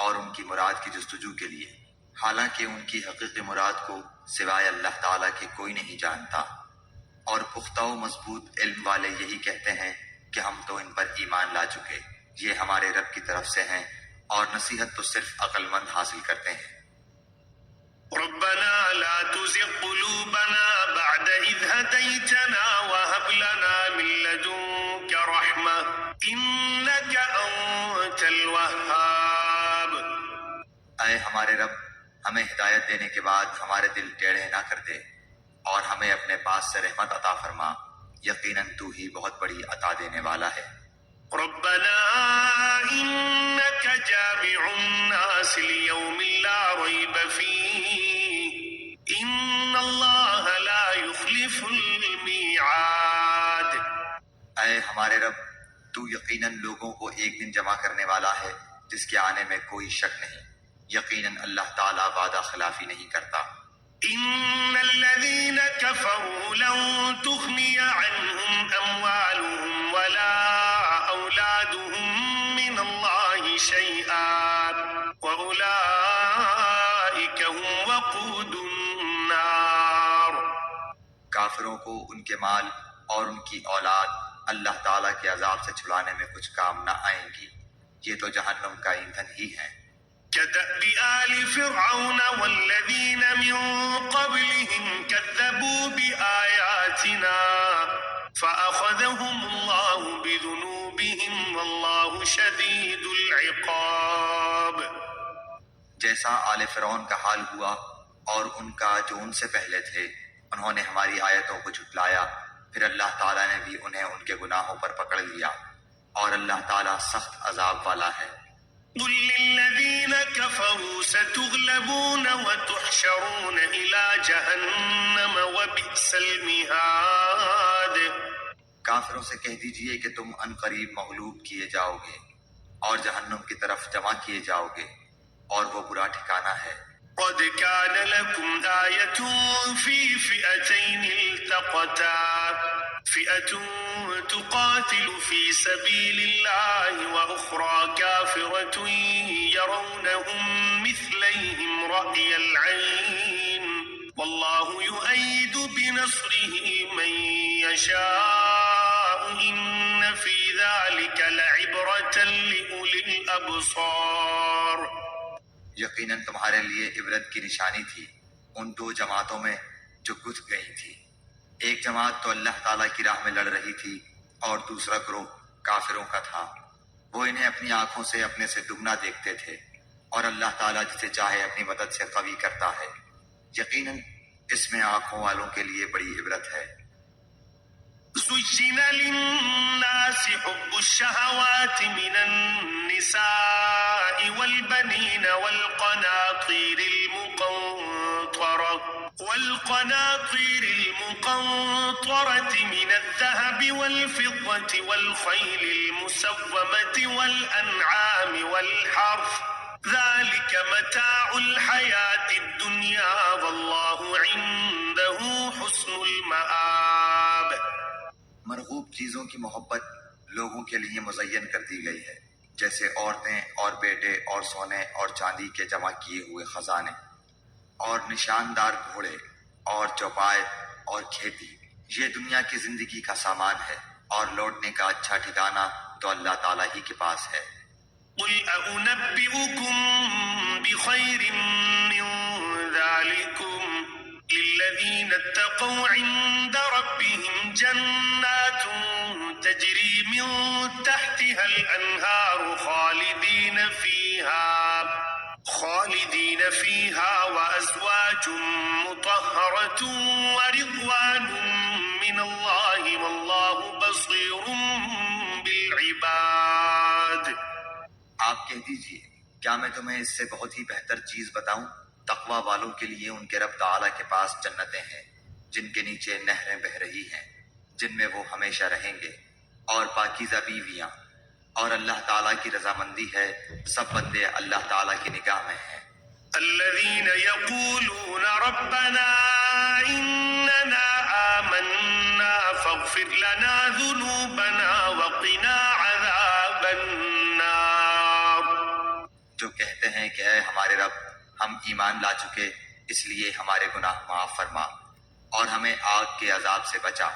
اور ان کی مراد کی جستجو کے لیے، حالانکہ ان کی حقیقی مراد کو سوائے اللہ تعالیٰ کے کوئی نہیں جانتا. اور پختہ و مضبوط علم والے یہی کہتے ہیں کہ ہم تو ان پر ایمان لا چکے، یہ ہمارے رب کی طرف سے ہیں، اور نصیحت تو صرف عقل مند حاصل کرتے ہیں. ربنا لا تزغ قلوبنا بعد إذ هديتنا وهب لنا من لدنك رحمة إنك أنت الوهاب. وهاب. اے ہمارے رب، ہمیں ہدایت دینے کے بعد ہمارے دل ٹیڑھے نہ کر دے اور ہمیں اپنے پاس سے رحمت عطا فرما، یقیناً تو ہی بہت بڑی عطا دینے والا ہے۔ ربنا إنك جامع الناس ليوم لا ريب فيه إن الله لا يخلف الميعاد. اے ہمارے رب، تو یقیناً لوگوں کو ایک دن جمع کرنے والا ہے جس کے آنے میں کوئی شک نہیں، یقیناً اللہ تعالیٰ وعدہ خلافی نہیں کرتا۔ إن الذين كفروا لن تغني عنهم أموالهم ولا أولادهم من الله شيئا وأولئك هم وقود النار. کافروں کو ان کے مال اور ان کی اولاد اللہ تعالیٰ کے عذاب سے چھڑانے میں کچھ کام نہ آئیں گی، یہ تو جہنم کا ایندھن ہی ہے۔ كدأب آل فرعون والذين من قبلهم كذبوا بآياتنا فأخذهم الله بذنوبهم والله شديد العقاب. جیسا آل فرعون کا حال ہوا اور ان کا جو ان سے پہلے تھے، انہوں نے ہماری آیتوں کو جھٹلایا، پھر اللہ تعالیٰ نے بھی انہیں ان کے گناہوں پر پکڑ لیا، اور اللہ تعالیٰ سخت عذاب والا ہے۔ قل للذين كفروا ستغلبون وتحشرون إلى جهنم وبئس المهاد. کافروں سے کہہ دیجئے کہ تم ان قریب مغلوب کیے جاؤ گے اور جہنم کی طرف جمع کیے جاؤ گے، اور وہ برا ٹھکانہ ہے۔ قد كان لكم آية في فئتين التقتا فئة تقاتل في سبيل الله وأخرى كافرة يرونهم مثليهم رأي العين والله يؤيد بنصره من يشاء إن في ذلك لعبرة لأولي الأبصار. یقیناً تمہارے لیے عبرت کی نشانی تھی ان دو جماعتوں میں جو گھس گئی تھی، ایک جماعت تو اللہ تعالیٰ کی راہ میں لڑ رہی تھی اور دوسرا گروہ کافروں کا تھا، وہ انہیں اپنی آنکھوں سے اپنے سے دگنا دیکھتے تھے، اور اللہ تعالیٰ جسے چاہے اپنی مدد سے قوی کرتا ہے، یقیناً اس میں آنکھوں والوں کے لیے بڑی عبرت ہے۔ زين للناس حب الشهوات من النساء والبنين والقناطير المقنطرة من الذهب والفضة والخيل المسومة والأنعام والحرث ذلك متاع الحياة الدنيا والله عنده حسن المآب. مرغوب چیزوں کی محبت لوگوں کے لیے مزین کر دی گئی ہے، جیسے عورتیں اور بیٹے اور سونے اور چاندی کے جمع کیے ہوئے خزانے اور نشاندار گھوڑے اور چوپائے اور کھیتی، یہ دنیا کی زندگی کا سامان ہے، اور لوٹنے کا اچھا ٹھکانہ تو اللہ تعالیٰ ہی کے پاس ہے۔ قل أنبئكم بخير من ذلكم للذين اتقوا عند ربهم جنات تجري من تحتها الأنهار خالدين فيها وأزواج مطهرة ورضوان من الله والله بصير بالعباد. آپ کہہ دیجئے کیا میں تمہیں اس سے بہت ہی بہتر چیز بتاؤں؟ تقوی والوں کے لیے ان کے رب تعالیٰ کے پاس جنتیں ہیں جن کے نیچے نہریں بہہ رہی ہیں، جن میں وہ ہمیشہ رہیں گے، اور پاکیزہ بیویاں، اور اللہ تعالیٰ کی رضامندی ہے، سب بندے اللہ تعالیٰ کی نگاہ میں ہیں۔ الذين يقولون ربنا إننا آمنا فاغفر لنا ذنوبنا وقنا عذاب النار. جو کہتے ہیں کہ اے ہمارے رب، ہم ایمان لا چکے، اس لیے ہمارے گناہ معاف فرما اور ہمیں آگ کے عذاب سے بچا۔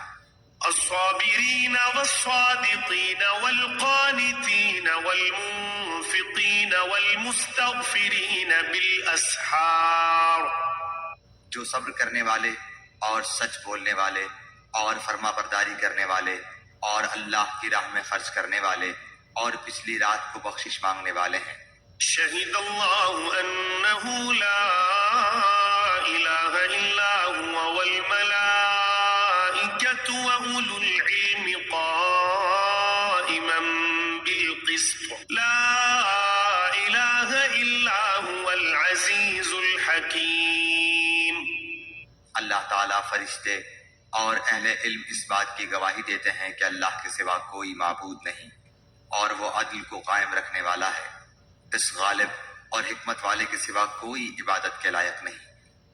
الصابرين والصادقين والقانتين والمنفقين والمستغفرين بالأسحار. جو صبر کرنے والے اور سچ بولنے والے اور فرما برداری کرنے والے اور اللہ کی راہ میں خرچ کرنے والے اور پچھلی رات کو بخشش مانگنے والے ہیں۔ شهد الله أنه لا إله إلا هو والملائكة وأولو العلم قائما بالقسط لا إله إلا هو العزيز الحكيم۔ اللہ تعالیٰ فرشتے اور اہل علم اس بات کی گواہی دیتے ہیں کہ اللہ کے سوا کوئی معبود نہیں، اور وہ عدل کو قائم رکھنے والا ہے۔ اس غالب اور حکمت والے کے سوا کوئی عبادت کے لائق نہیں۔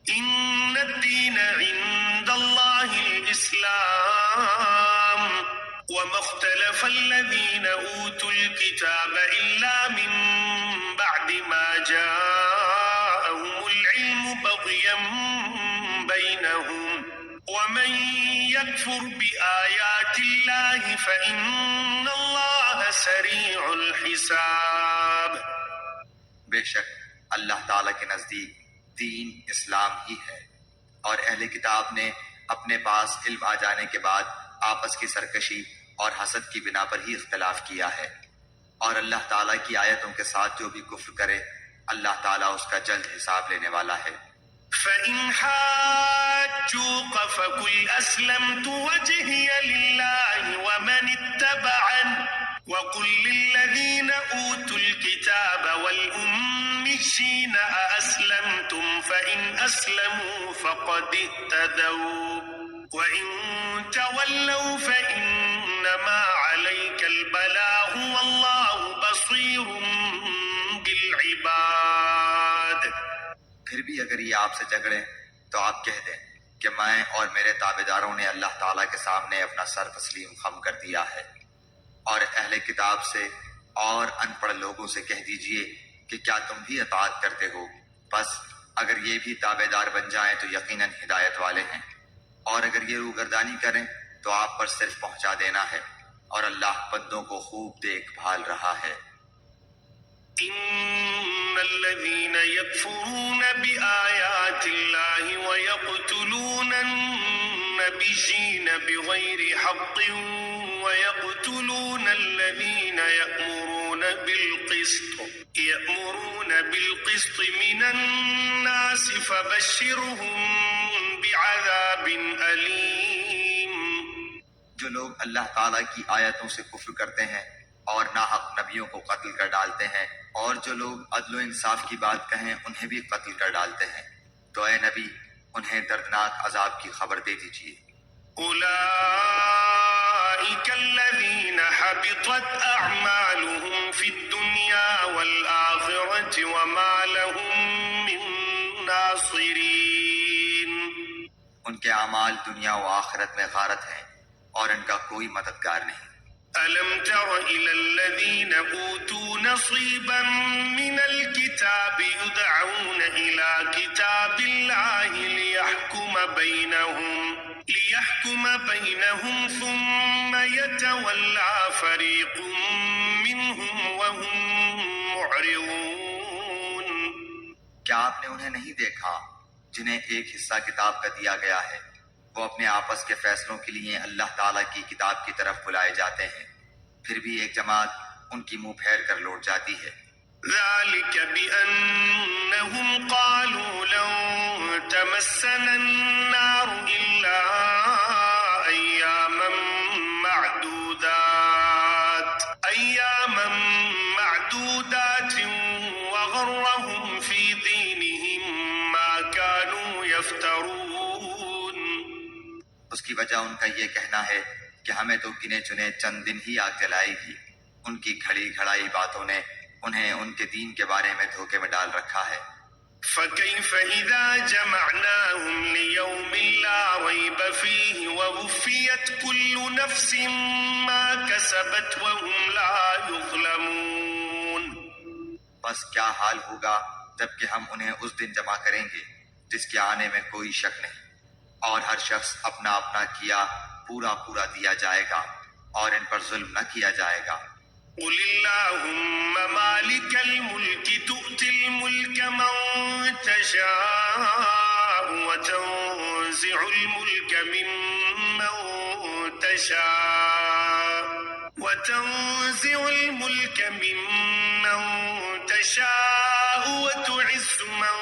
إن الدين عند الله الإسلام وما اختلف الذين أوتوا الكتاب إلا من بعد ما جاءهم العلم بغيا بينهم ومن يكفر بآيات الله فإن الله سريع الحساب۔ بے شک اللہ تعالیٰ کے نزدیک دین اسلام ہی ہے، اور اہل کتاب نے اپنے پاس علم آ جانے کے بعد آپس کی سرکشی اور حسد کی بنا پر ہی اختلاف کیا ہے، اور اللہ تعالیٰ کی آیتوں کے ساتھ جو بھی کفر کرے اللہ تعالیٰ اس کا جلد حساب لینے والا ہے۔ فإن حاجوك فقل أسلمت وجهي لله ومن اتبعني وقل للذين أوتوا الكتاب والأميين أأسلمتم فإن أسلموا فقد اهتدوا وإن تولوا فإنما عليك البلاغ والله بصير بالعباد۔ پھر بھی اگر یہ آپ سے جھگڑیں تو آپ کہہ دیں کہ میں اور میرے تابعداروں نے اللہ تعالیٰ کے سامنے اپنا سر تسلیم خم کر دیا ہے، اور اہل کتاب سے اور ان پڑھ لوگوں سے کہہ دیجئے کہ کیا تم بھی اطاعت کرتے ہو؟ بس اگر یہ بھی تابعدار بن جائیں تو یقیناً ہدایت والے ہیں، اور اگر یہ روگردانی کریں تو آپ پر صرف پہنچا دینا ہے، اور اللہ بندوں کو خوب دیکھ بھال رہا ہے۔ إن الذين يكفرون بآيات الله ويقتلون النبيين بغير حق ويقتلون الذين يأمرون بالقسط من الناس فبشرهم بعذاب أليم۔ جو لوگ اللہ تعالیٰ کی آیتوں سے کفر کرتے ہیں اور ناحق نبیوں کو قتل کر ڈالتے ہیں، اور جو لوگ عدل و انصاف کی بات کہیں انہیں بھی قتل کر ڈالتے ہیں، تو اے نبی انہیں دردناک عذاب کی خبر دے دیجیے۔ أولئك الذين حبطت أعمالهم في الدنيا والآخرة وما لهم من ناصرين۔ ان کے اعمال دنیا و آخرت میں غارت ہیں، اور ان کا کوئی مددگار نہیں۔ ألم تر إلى الذين أوتوا نصيبا من الكتاب يدعون إلى كتاب الله ليحكم بينهم ثم يتولى فريق منهم وهم معرضون۔ کیا آپ نے انہیں نہیں دیکھا جنہیں ایک حصہ کتاب کا دیا گیا ہے؟ وہ اپنے آپس کے فیصلوں کے لیے اللہ تعالیٰ کی کتاب کی طرف بلائے جاتے ہیں، پھر بھی ایک جماعت ان کی منہ پھیر کر لوٹ جاتی ہے۔ ذلك بأنهم قالوا لن تمسنا النار إلا أياما معدودات وغرهم في دينهم ما كانوا يفترون۔ اس کی وجہ ان کا یہ کہنا ہے کہ ہمیں تو گنے چنے چند دن ہی آگ جلائے گی، ان کی گھڑی گھڑائی باتوں نے انہیں ان کے دین کے بارے میں دھوکے میں ڈال رکھا ہے۔ فكيف إذا جمعناهم ليوم لا ريب فيه ووفيت كل نفس ما كسبت وهم لا يظلمون۔ بس کیا حال ہوگا جب کہ ہم انہیں اس دن جمع کریں گے جس کے آنے میں کوئی شک نہیں، اور ہر شخص اپنا اپنا کیا پورا پورا دیا جائے گا، اور ان پر ظلم نہ کیا جائے گا۔ قل اللهم مالك الملك تؤتي الملك من تشاء وتنزع الملك ممن تشاء وتنزع الملك ممن تشاء وتعز من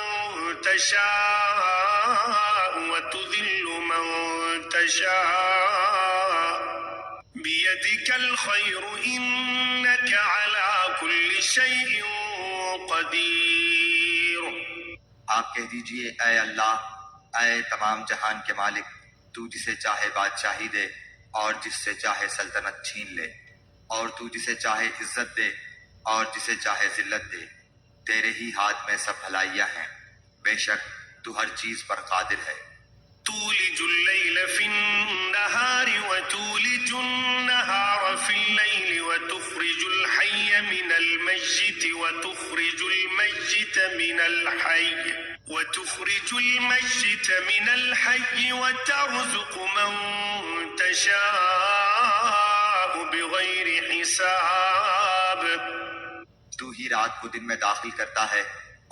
تشاء وتذل من تشاء بيدك الخير إنك على كل شيء قدير. آپ کہہ دیجئے اے اللہ، اے تمام جہان کے مالک، تو جسے چاہے بادشاہی دے اور جس سے چاہے سلطنت چھین لے، اور تو جسے چاہے عزت دے اور جسے چاہے ذلت دے، تیرے ہی ہاتھ میں سب بھلائیاں ہیں، بے شک تو ہر چیز پر قادر ہے۔ تولج الليل في النهار وتولج النهار في الليل وتخرج الحي من الميت وتخرج الميت من الحي وترزق من تشاء بغير حساب. تو ہی رات کو دن میں داخل کرتا ہے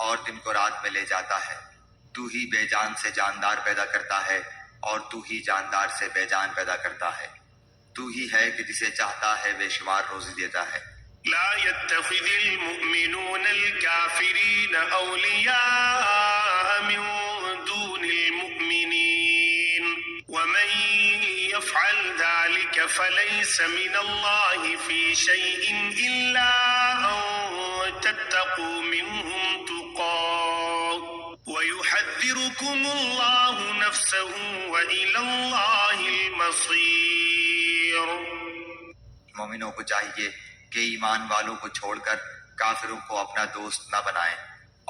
اور دن کو رات میں لے جاتا ہے، تو ہی بے جان سے جاندار پیدا کرتا ہے اور تو ہی جاندار سے بے جان پیدا کرتا ہے، تو ہی ہے کہ جسے چاہتا ہے بے شمار روزی دیتا ہے۔ لا يتخذ المؤمنون الكافرين أولياء من دون المؤمنين ومن يفعل ذلك فليس من الله في شيء إلا أن تتقوا منهم تقاه ويحذركم الله نفسه وإلى الله المصير. مومنوں کو چاہیے کہ ایمان والوں کو چھوڑ کر کافروں کو اپنا دوست نہ بنائیں،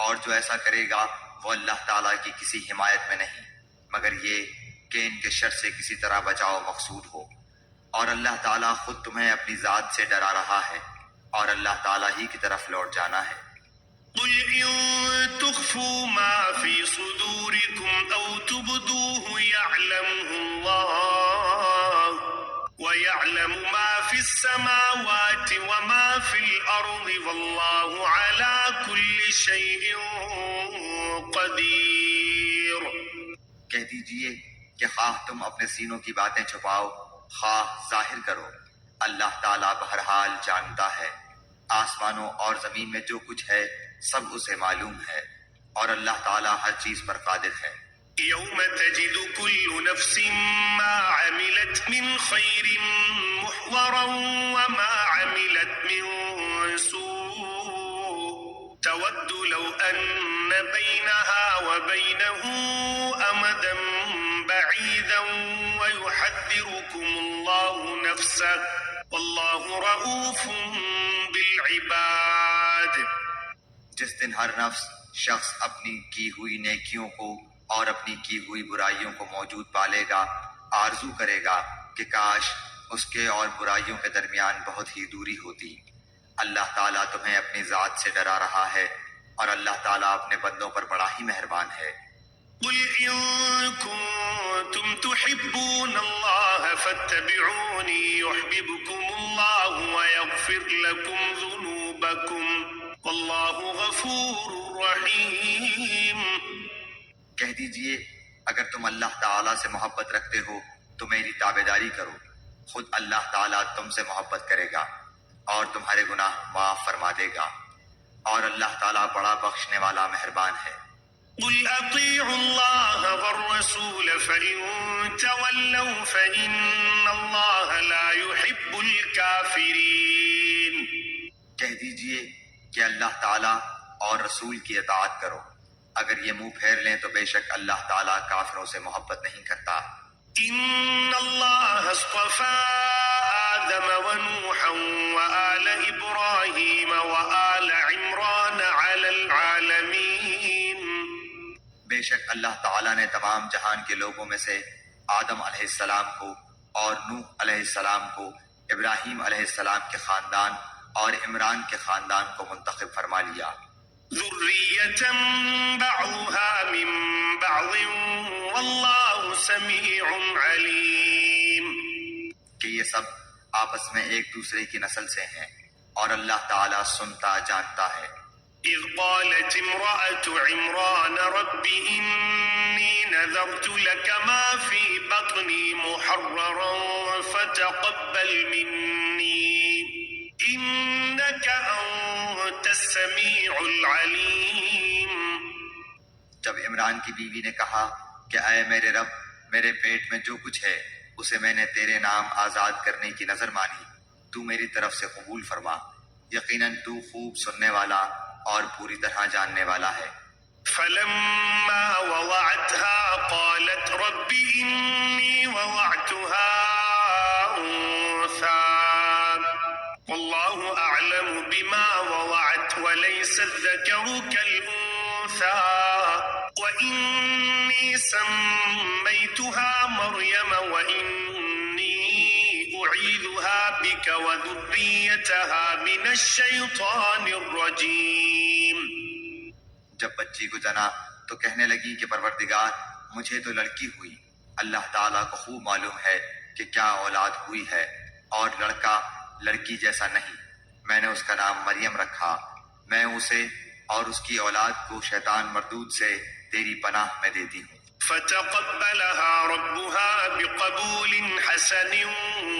اور جو ایسا کرے گا وہ اللہ تعالیٰ کی کسی حمایت میں نہیں مگر یہ کہ ان کے شر سے کسی طرح بچاؤ مقصود ہو، اور اللہ تعالیٰ خود تمہیں اپنی ذات سے ڈرا رہا ہے اور اللہ تعالیٰ ہی کی طرف لوٹ جانا ہے۔ قل إن تخفوا ما في صدوركم أو تبدوه يعلمه الله ويعلم ما في السماوات وما في الأرض والله على كل شيء قدير. کہہ دیجئے کہ خواہ تم اپنے سینوں کی باتیں چھپاؤ خواہ ظاہر کرو، اللہ تعالیٰ بہرحال جانتا ہے، آسمانوں اور زمین میں جو کچھ ہے سب اسے معلوم ہے، اور اللہ تعالیٰ ہر چیز پر قادر ہے۔ يوم تجد كل نفس ما عملت من خير محضرا وما عملت من سوء تود لو أن بينها وبينه أمدا بعيدا ويحذركم الله نفسه والله رؤوف بالعباد. جس دن ہر نفس شخص اپنی کی ہوئی نیکیوں کو اور اپنی کی ہوئی برائیوں کو موجود پالے گا، آرزو کرے گا کہ کاش اس کے اور برائیوں کے درمیان بہت ہی دوری ہوتی۔ اللہ تعالیٰ تمہیں اپنی ذات سے ڈرا رہا ہے اور اللہ تعالیٰ اپنے بندوں پر بڑا ہی مہربان ہے۔ قل إن كنتم تحبون الله فاتبعوني يحببكم الله ويغفر لكم ذنوبكم والله غفور رحيم. کہہ دیجئے اگر تم اللہ تعالیٰ سے محبت رکھتے ہو تو میری تابعداری کرو، خود اللہ تعالیٰ تم سے محبت کرے گا اور تمہارے گناہ معاف فرما دے گا، اور اللہ تعالیٰ بڑا بخشنے والا مہربان ہے۔ قل أطيعوا الله والرسول فإن تولوا فإن الله لا يحب الكافرين. کہہ دیجئے کہ اللہ تعالیٰ اور رسول کی اطاعت کرو، اگر یہ منہ پھیر لیں تو بے شک اللہ تعالیٰ کافروں سے محبت نہیں کرتا۔ إن الله اصطفى آدم ونوحا وآل إبراهيم وآل عمران على العالمين. بے شک اللہ تعالیٰ نے تمام جہان کے لوگوں میں سے آدم علیہ السلام کو اور نوح علیہ السلام کو، ابراہیم علیہ السلام کے خاندان اور عمران کے خاندان کو منتخب فرما لیا۔ ذرية بعضها من بعض والله سميع عليم. کہ یہ سب آپس میں ایک دوسرے کی نسل سے ہیں اور اللہ تعالیٰ سنتا جانتا ہے۔ إذ قالت امرأة عمران رب إني نذرت لك ما في بطني محررا فتقبل مني إنك أنت السميع العليم. جب عمران کی بیوی نے کہا کہ اے میرے رب، میرے پیٹ میں جو کچھ ہے اسے میں نے تیرے نام آزاد کرنے کی نظر مانی، تو میری طرف سے قبول فرما، یقیناً تو خوب سننے والا اور پوری طرح جاننے والا ہے۔ فلما وضعتها قالت رب إني وضعتها أنثى والله أعلم بما وضعت وليس الذكر كالأنثى وإني سميتها مريم وإني أعيذها بك وذريتها من الشيطان الرجيم. جب بچی کو جنا تو کہنے لگی کہ پروردگار مجھے تو لڑکی ہوئی، اللہ تعالیٰ کو خوب معلوم ہے کہ کیا اولاد ہوئی ہے، اور لڑکا لڑکی جیسا نہیں، میں نے اس کا نام مریم رکھا، میں اسے اور اس کی اولاد کو شیطان مردود سے تیری پناہ میں دیتی ہوں۔ فتقبلها ربها بقبول حسن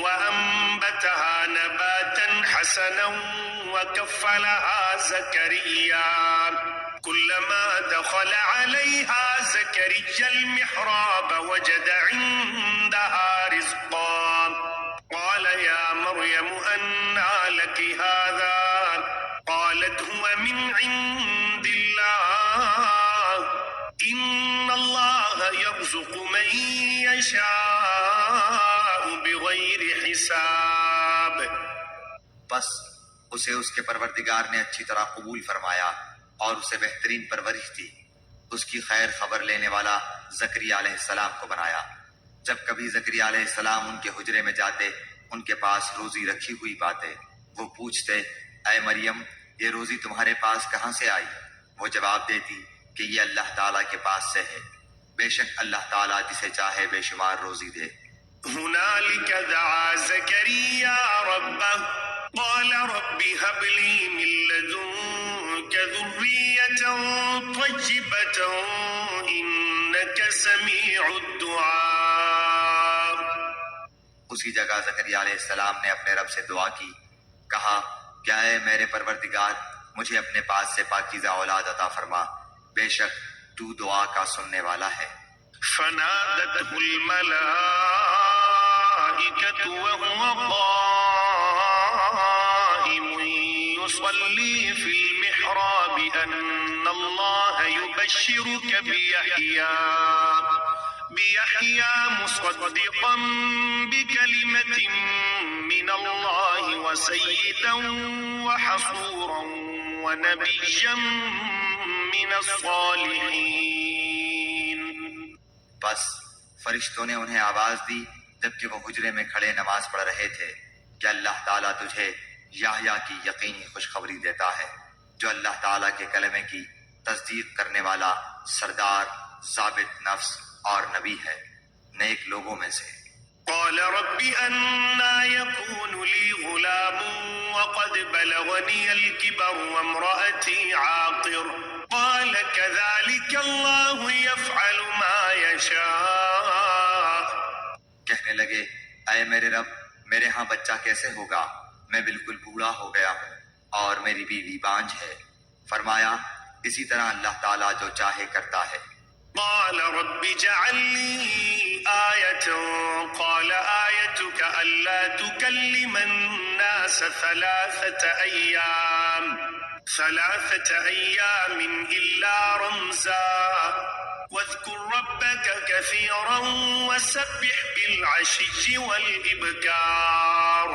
وأنبتها نباتا حسنا وكفلها زكريا كلما دخل عليها زكريا المحراب وجد عندها رزقا قال يا مريم أنى لك هذا قالت هو من عند الله إن الله يرزق من يشاء بغير حساب. بس اسے اس کے پروردگار نے اچھی طرح قبول فرمایا اور اسے بہترین پرورش دی، اس کی خیر خبر لینے والا زکریا علیہ السلام کو بنایا۔ جب کبھی زکریا علیہ السلام ان کے حجرے میں جاتے، ان کے پاس روزی رکھی ہوئی پاتے، وہ پوچھتے اے مریم یہ روزی تمہارے پاس کہاں سے آئی؟ وہ جواب دیتی کہ یہ اللہ تعالیٰ کے پاس سے ہے، بے شک اللہ تعالیٰ جسے چاہے بے شمار روزی دے۔ هنالك دعا زكريا ربه قال رب هب لي من لدنك ذرية طيبة إنك سميع الدعاء. اسی جگہ زکریا علیہ السلام نے اپنے رب سے دعا کی، کہا کیا اے میرے پروردگار مجھے اپنے پاس سے پاکیزہ اولاد عطا فرما، بے شک تو دعا کا سننے والا ہے۔ فنادته الملائكة وهو قائم يصلي في المحراب أن الله يبشرك بيحيى مصدقا بكلمة من الله وسيدا وحصورا ونبيا من الصالحين. بس فرشتوں نے انہیں آواز دی جبکہ وہ حجرے میں کھڑے نماز پڑھ رہے تھے کہ اللہ تعالیٰ تجھے یحییٰ کی یقینی خوشخبری دیتا ہے جو اللہ تعالیٰ کے کلمے کی تصدیق کرنے والا سردار، ضابط نفس اور نبی ہے، نیک لوگوں میں سے۔ قال رب أنى يكون لي غلام وقد بلغني الكبر وامرأتي عاقر قال كذلك الله يفعل ما يشاء. کہنے لگے اے میرے رب میرے ہاں بچہ کیسے ہوگا، میں بالکل بوڑھا ہو گیا ہوں اور میری بیوی بانجھ ہے۔ فرمایا اسی طرح اللہ تعالیٰ جو چاہے کرتا ہے۔ قال رب اجعل لي آية قال آيتك ألا تكلم الناس ثلاثة أيام إلا رمزا واذكر ربك كثيرا وسبح بالعشي والإبكار.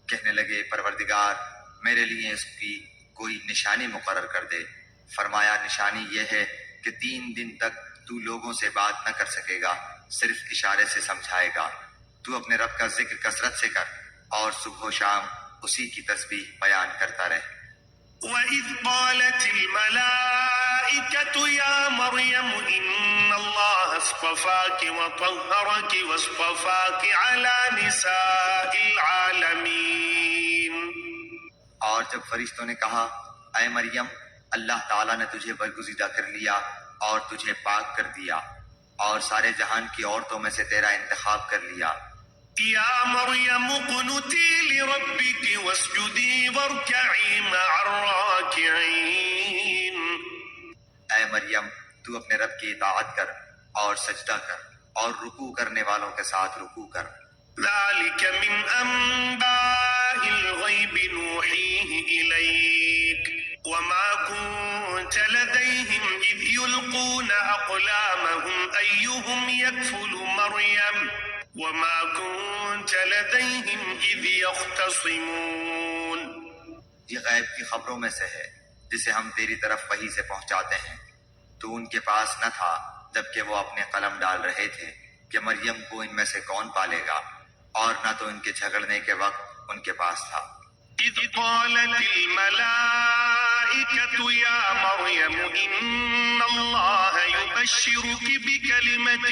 کہنے لگے پروردگار میرے لیے اس کی کوئی نشانی مقرر کر دے۔ فرمایا نشانی یہ ہے کہ 3 دن تک تو لوگوں سے بات نہ کر سکے گا، صرف اشارے سے سمجھائے گا۔ تو اپنے رب کا ذکر کثرت سے کر اور صبح و شام اسی کی تسبیح بیان کرتا رہ۔ وَإِذْ قَالَتِ الْمَلَائِكَةُ يَا مَرْيَمُ إِنَّ اللَّهَ اصْطَفَاكِ وَطَهَّرَكِ وَاصْطَفَاكِ عَلَى نِسَاءِ الْعَالَمِينَ. اور جب فرشتوں نے کہا اے مریم اللہ تعالیٰ نے تجھے برگزیدہ کر لیا اور تجھے پاک کر دیا اور سارے جہان کی عورتوں میں سے تیرا انتخاب کر لیا، يا مريم اقنتي لربك واسجدي واركعي مع الراكعين. اے مریم تو اپنے رب کی اطاعت کر اور سجدہ کر اور رکوع کرنے والوں کے ساتھ رکوع کر۔ ذلك من أنباء الغيب نوحيه إليك وما كنت لديهم إذ يلقون أقلامهم أيهم يكفل مريم وما كنت لديهم إذ يختصمون۔ یہ غیب کی خبروں میں سے ہے جسے ہم تیری طرف وحی سے پہنچاتے ہیں۔ تو ان کے پاس نہ تھا جبکہ وہ اپنے قلم ڈال رہے تھے کہ مریم کو ان میں سے کون پالے گا، اور نہ تو ان کے جھگڑنے کے وقت ان کے پاس تھا۔ إذ قالت الملائكة يا مريم إن الله يبشرك بكلمة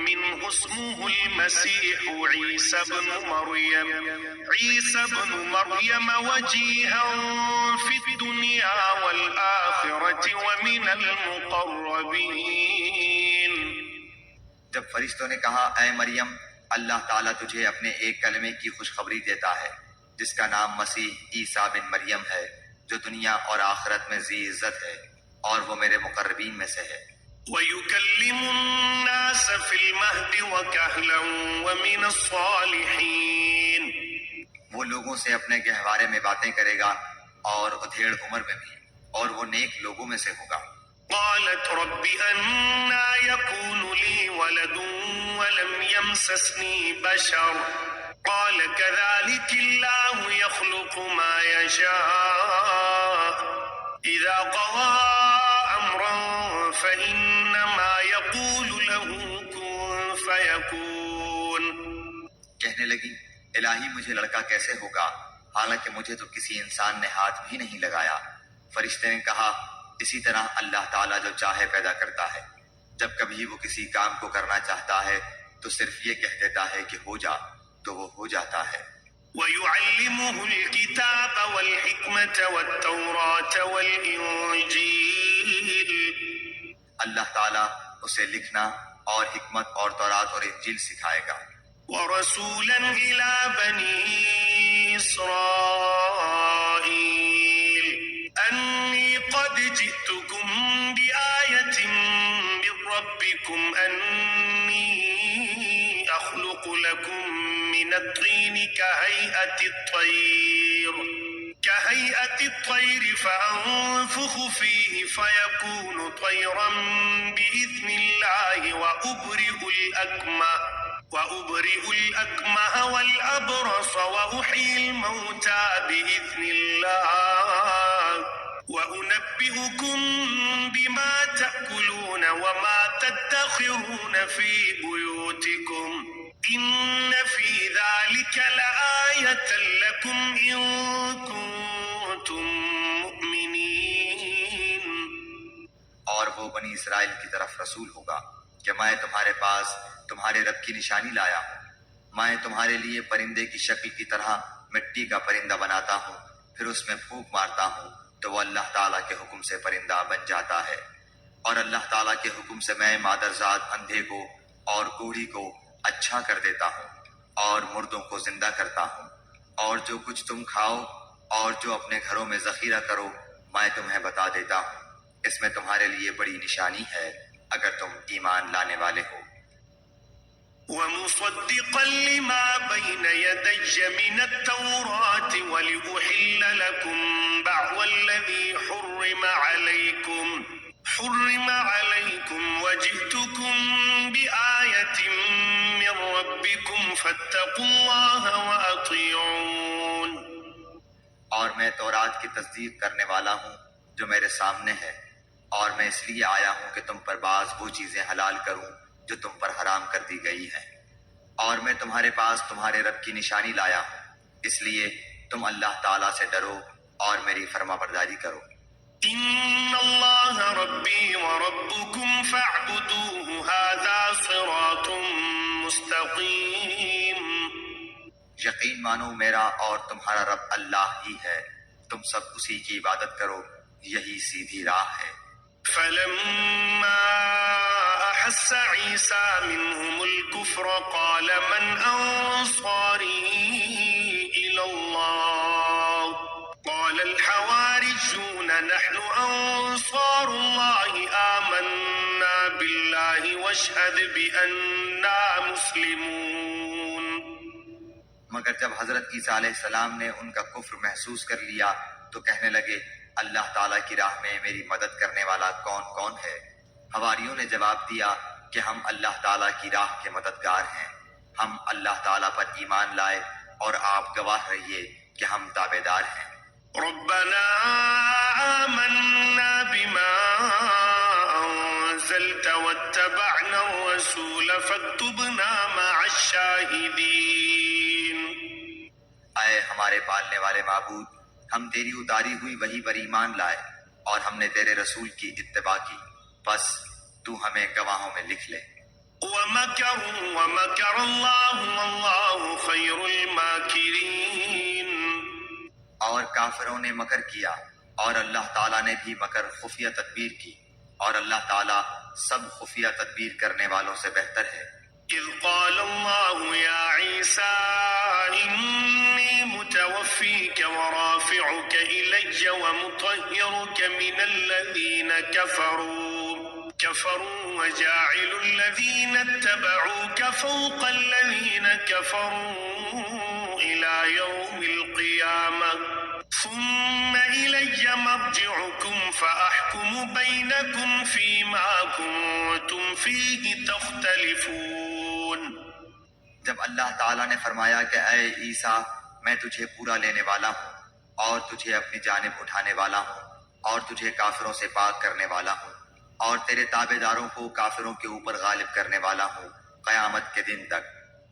منه اسمه المسيح عيسى ابن مريم وجيها في الدنيا والآخرة ومن المقربين۔ جب فرشتوں نے کہا اے مریم اللہ تعالیٰ تجھے اپنے ایک کلمے کی خوشخبری دیتا ہے جس کا نام مسیح عیسیٰ بن مریم ہے، جو دنیا اور آخرت میں ذی عزت ہے، اور وہ میرے مقربین میں سے ہے۔ وَيُكَلِّمُ النَّاسَ فِي الْمَهْدِ وَكَهْلًا وَمِنَ الصَّالِحِينَ۔ وہ لوگوں سے اپنے گہوارے میں باتیں کرے گا اور ادھیڑ عمر میں بھی، اور وہ نیک لوگوں میں سے ہوگا۔ قالت رب أنا يكون لي ولد ولم يمسسني بشر قال كذلك الله يخلق ما يشاء إذا قضى أمرا فإنما يقول له كن فيكون۔ کہنے لگی الہی مجھے لڑکا کیسے ہوگا حالانکہ مجھے تو کسی انسان نے ہاتھ بھی نہیں لگایا۔ فرشتے نے کہا اسی طرح اللہ تعالیٰ جو چاہے پیدا کرتا ہے، جب کبھی وہ کسی کام کو کرنا چاہتا ہے تو صرف یہ کہہ دیتا ہے کہ ہو جا تو وہ ہو جاتا ہے۔ وَيُعَلِّمُهُ الْكِتَابَ وَالْحِكْمَةَ وَالتَّوْرَاةَ وَالْإِنْجِيلَ۔ اللہ تعالیٰ اسے لکھنا اور حکمت اور تورات اور انجیل سکھائے گا۔ وَرَسُولًا إِلَى بَنِي إِسْرَائِيلَ أَنِّي قَدْ جِئْتُكُمْ بِآيَةٍ مِّن رَّبِّكُمْ أَنِّي أَخْلُقُ لَكُم مِّنَ الطِّينِ كَهَيْئَةِ الطَّيْرِ فَأَنفُخُ فِيهِ فَيَكُونُ طَيْرًا بِإِذْنِ اللَّهِ وَأُبْرِئُ الْأَكْمَهَ وَالْأَبْرَصَ وَأُحْيِي الْمَوْتَى بِإِذْنِ اللَّهِ وَأُنَبِّئُكُم بِمَا تَأْكُلُونَ وَمَا تَدَّخِرُونَ فِي بُيُوتِكُمْ إِنَّ فِي ذَلِكَ لَآيَةً لَكُمْ إِن كُنتُم مُّؤْمِنِينَ۔ اور وہ بنی اسرائیل کی طرف رسول ہوگا کہ میں تمہارے پاس تمہارے رب کی نشانی لایا ہوں۔ میں تمہارے لیے پرندے کی شکل کی طرح مٹی کا پرندہ بناتا ہوں، پھر اس میں پھونک مارتا ہوں تو وہ اللہ تعالیٰ کے حکم سے پرندہ بن جاتا ہے، اور اللہ تعالیٰ کے حکم سے میں مادرزاد اندھے کو اور کوڑھی کو اچھا کر دیتا ہوں اور مردوں کو زندہ کرتا ہوں، اور جو کچھ تم کھاؤ اور جو اپنے گھروں میں ذخیرہ کرو میں تمہیں بتا دیتا ہوں۔ اس میں تمہارے لیے بڑی نشانی ہے اگر تم ایمان لانے والے ہو۔ وَمُصَدِّقًا لِمَا بَيْنَ يَدَيَّ مِنَ التَّوْرَاةِ وَلِأُحِلَّ لَكُم بَعْضَ الَّذِي حُرِّمَ عَلَيْكُمْ وَجِئْتُكُم بِآيَةٍ مِّن رَّبِّكُمْ فَاتَّقُوا اللَّهَ وَأَطِيعُونِ۔ اور میں تورات کی تصدیق کرنے والا ہوں جو میرے سامنے ہے، اور میں اس لیے آیا ہوں کہ تم پر بعض وہ چیزیں حلال کروں جو تم پر حرام کر دی گئی ہیں، اور میں تمہارے پاس تمہارے رب کی نشانی لایا ہوں، اس لیے تم اللہ تعالیٰ سے ڈرو اور میری فرما برداری کرو۔ إِنَّ اللَّهَ رَبِّي وَرَبُّكُمْ فَاعْبُدُوهُ هَذَا صِرَاطٌ مُّسْتَقِيمٌ۔ یقین مانو میرا اور تمہارا رب اللہ ہی ہے، تم سب اسی کی عبادت کرو، یہی سیدھی راہ ہے۔ فَلَمَّا أحس عيسى منهم الكفر قال من أنصاري إلى الله قال الحواريون نحن أنصار الله آمنا بالله واشهد بأننا مسلمون. مگر جب حضرت عیسیٰ علیہ السلام نے ان کا کفر محسوس کر لیا تو کہنے لگے اللہ تعالیٰ کی راہ میں میری مدد کرنے والا کون کون ہے؟ حواریوں نے جواب دیا کہ ہم اللہ تعالیٰ کی راہ کے مددگار ہیں، ہم اللہ تعالیٰ پر ایمان لائے اور آپ گواہ رہیے کہ ہم تابعدار ہیں۔ ربنا آمنا بما أنزلت واتبعنا الرسول فاكتبنا مع الشاهدين. اے ہمارے پالنے والے معبود، ہم تیری اتاری ہوئی وحی پر ایمان لائے اور ہم نے تیرے رسول کی اتباع کی، بس تو ہمیں گواہوں میں لکھ لے۔ ومكروا ومكر الله والله خير الماكرين. اور کافروں نے مکر کیا اور اللہ تعالیٰ نے بھی مکر خفیہ تدبیر کی، اور اللہ تعالیٰ سب خفیہ تدبیر کرنے والوں سے بہتر ہے۔ إذ قال الله يا عيسى إني متوفيك ورافعك إلي ومطهرك من الذين كفروا وجاعل الذين اتبعوك فوق الذين كفروا إلى يوم القيامة ثم إلي مرجعكم فأحكم بينكم فيما كنتم فيه تختلفون. جب اللہ تعالیٰ نے فرمایا کہ اے عیسیٰ میں تجھے پورا لینے والا ہوں اور تجھے اپنی جانب اٹھانے والا ہوں اور تجھے کافروں سے پاک کرنے والا ہوں اور تیرے تابع داروں کو کافروں کے اوپر غالب کرنے والا ہوں قیامت کے دن تک،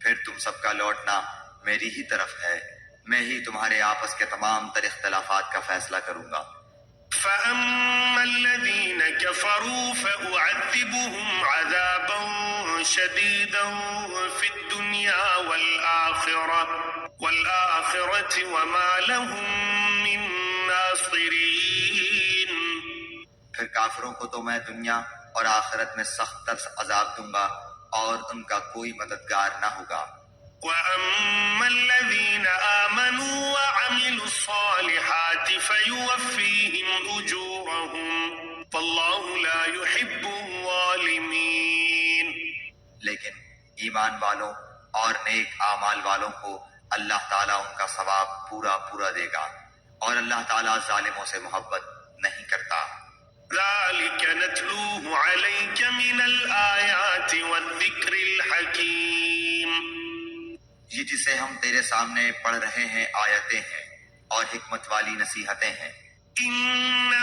پھر تم سب کا لوٹنا میری ہی طرف ہے، میں ہی تمہارے آپس کے تمام تر اختلافات کا فیصلہ کروں گا۔ فأما الذين كفروا فأعذبهم عذابا شديدا في الدنيا والآخرة وما لهم من ناصرين. پھر کافروں کو تو میں دنیا اور آخرت میں سخت تر عذاب دوں گا اور ان کا کوئی مددگار نہ ہوگا۔ وأما الذين آمنوا وعملوا الصالحات فيوفيهم أجورهم والله لا يحب الظالمين. لیکن ایمان والوں اور نیک اعمال والوں کو اللہ تعالیٰ ان کا ثواب پورا دے گا اور اللہ تعالیٰ ظالموں سے محبت نہیں کرتا۔ ذلك نتلوه عليك من الآيات والذكر الحكيم. یہ جسے ہم تیرے سامنے پڑھ رہے ہیں آیتیں ہیں اور حکمت والی نصیحتیں ہیں۔ إن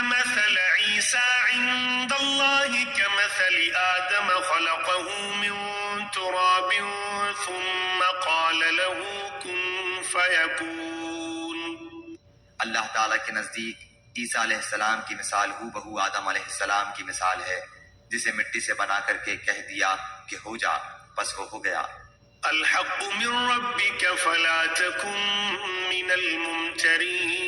مثل عيسى عند الله كمثل آدم خلقه من تراب ثم قال له كن فيكون. اللہ تعالیٰ کے نزدیک عیسیٰ علیہ السلام کی مثال ہو بہو آدم علیہ السلام کی مثال ہے، جسے مٹی سے بنا کر کے کہہ دیا کہ ہو جا، بس وہ ہو گیا۔ الحق من ربك فلا تكن من الممترين.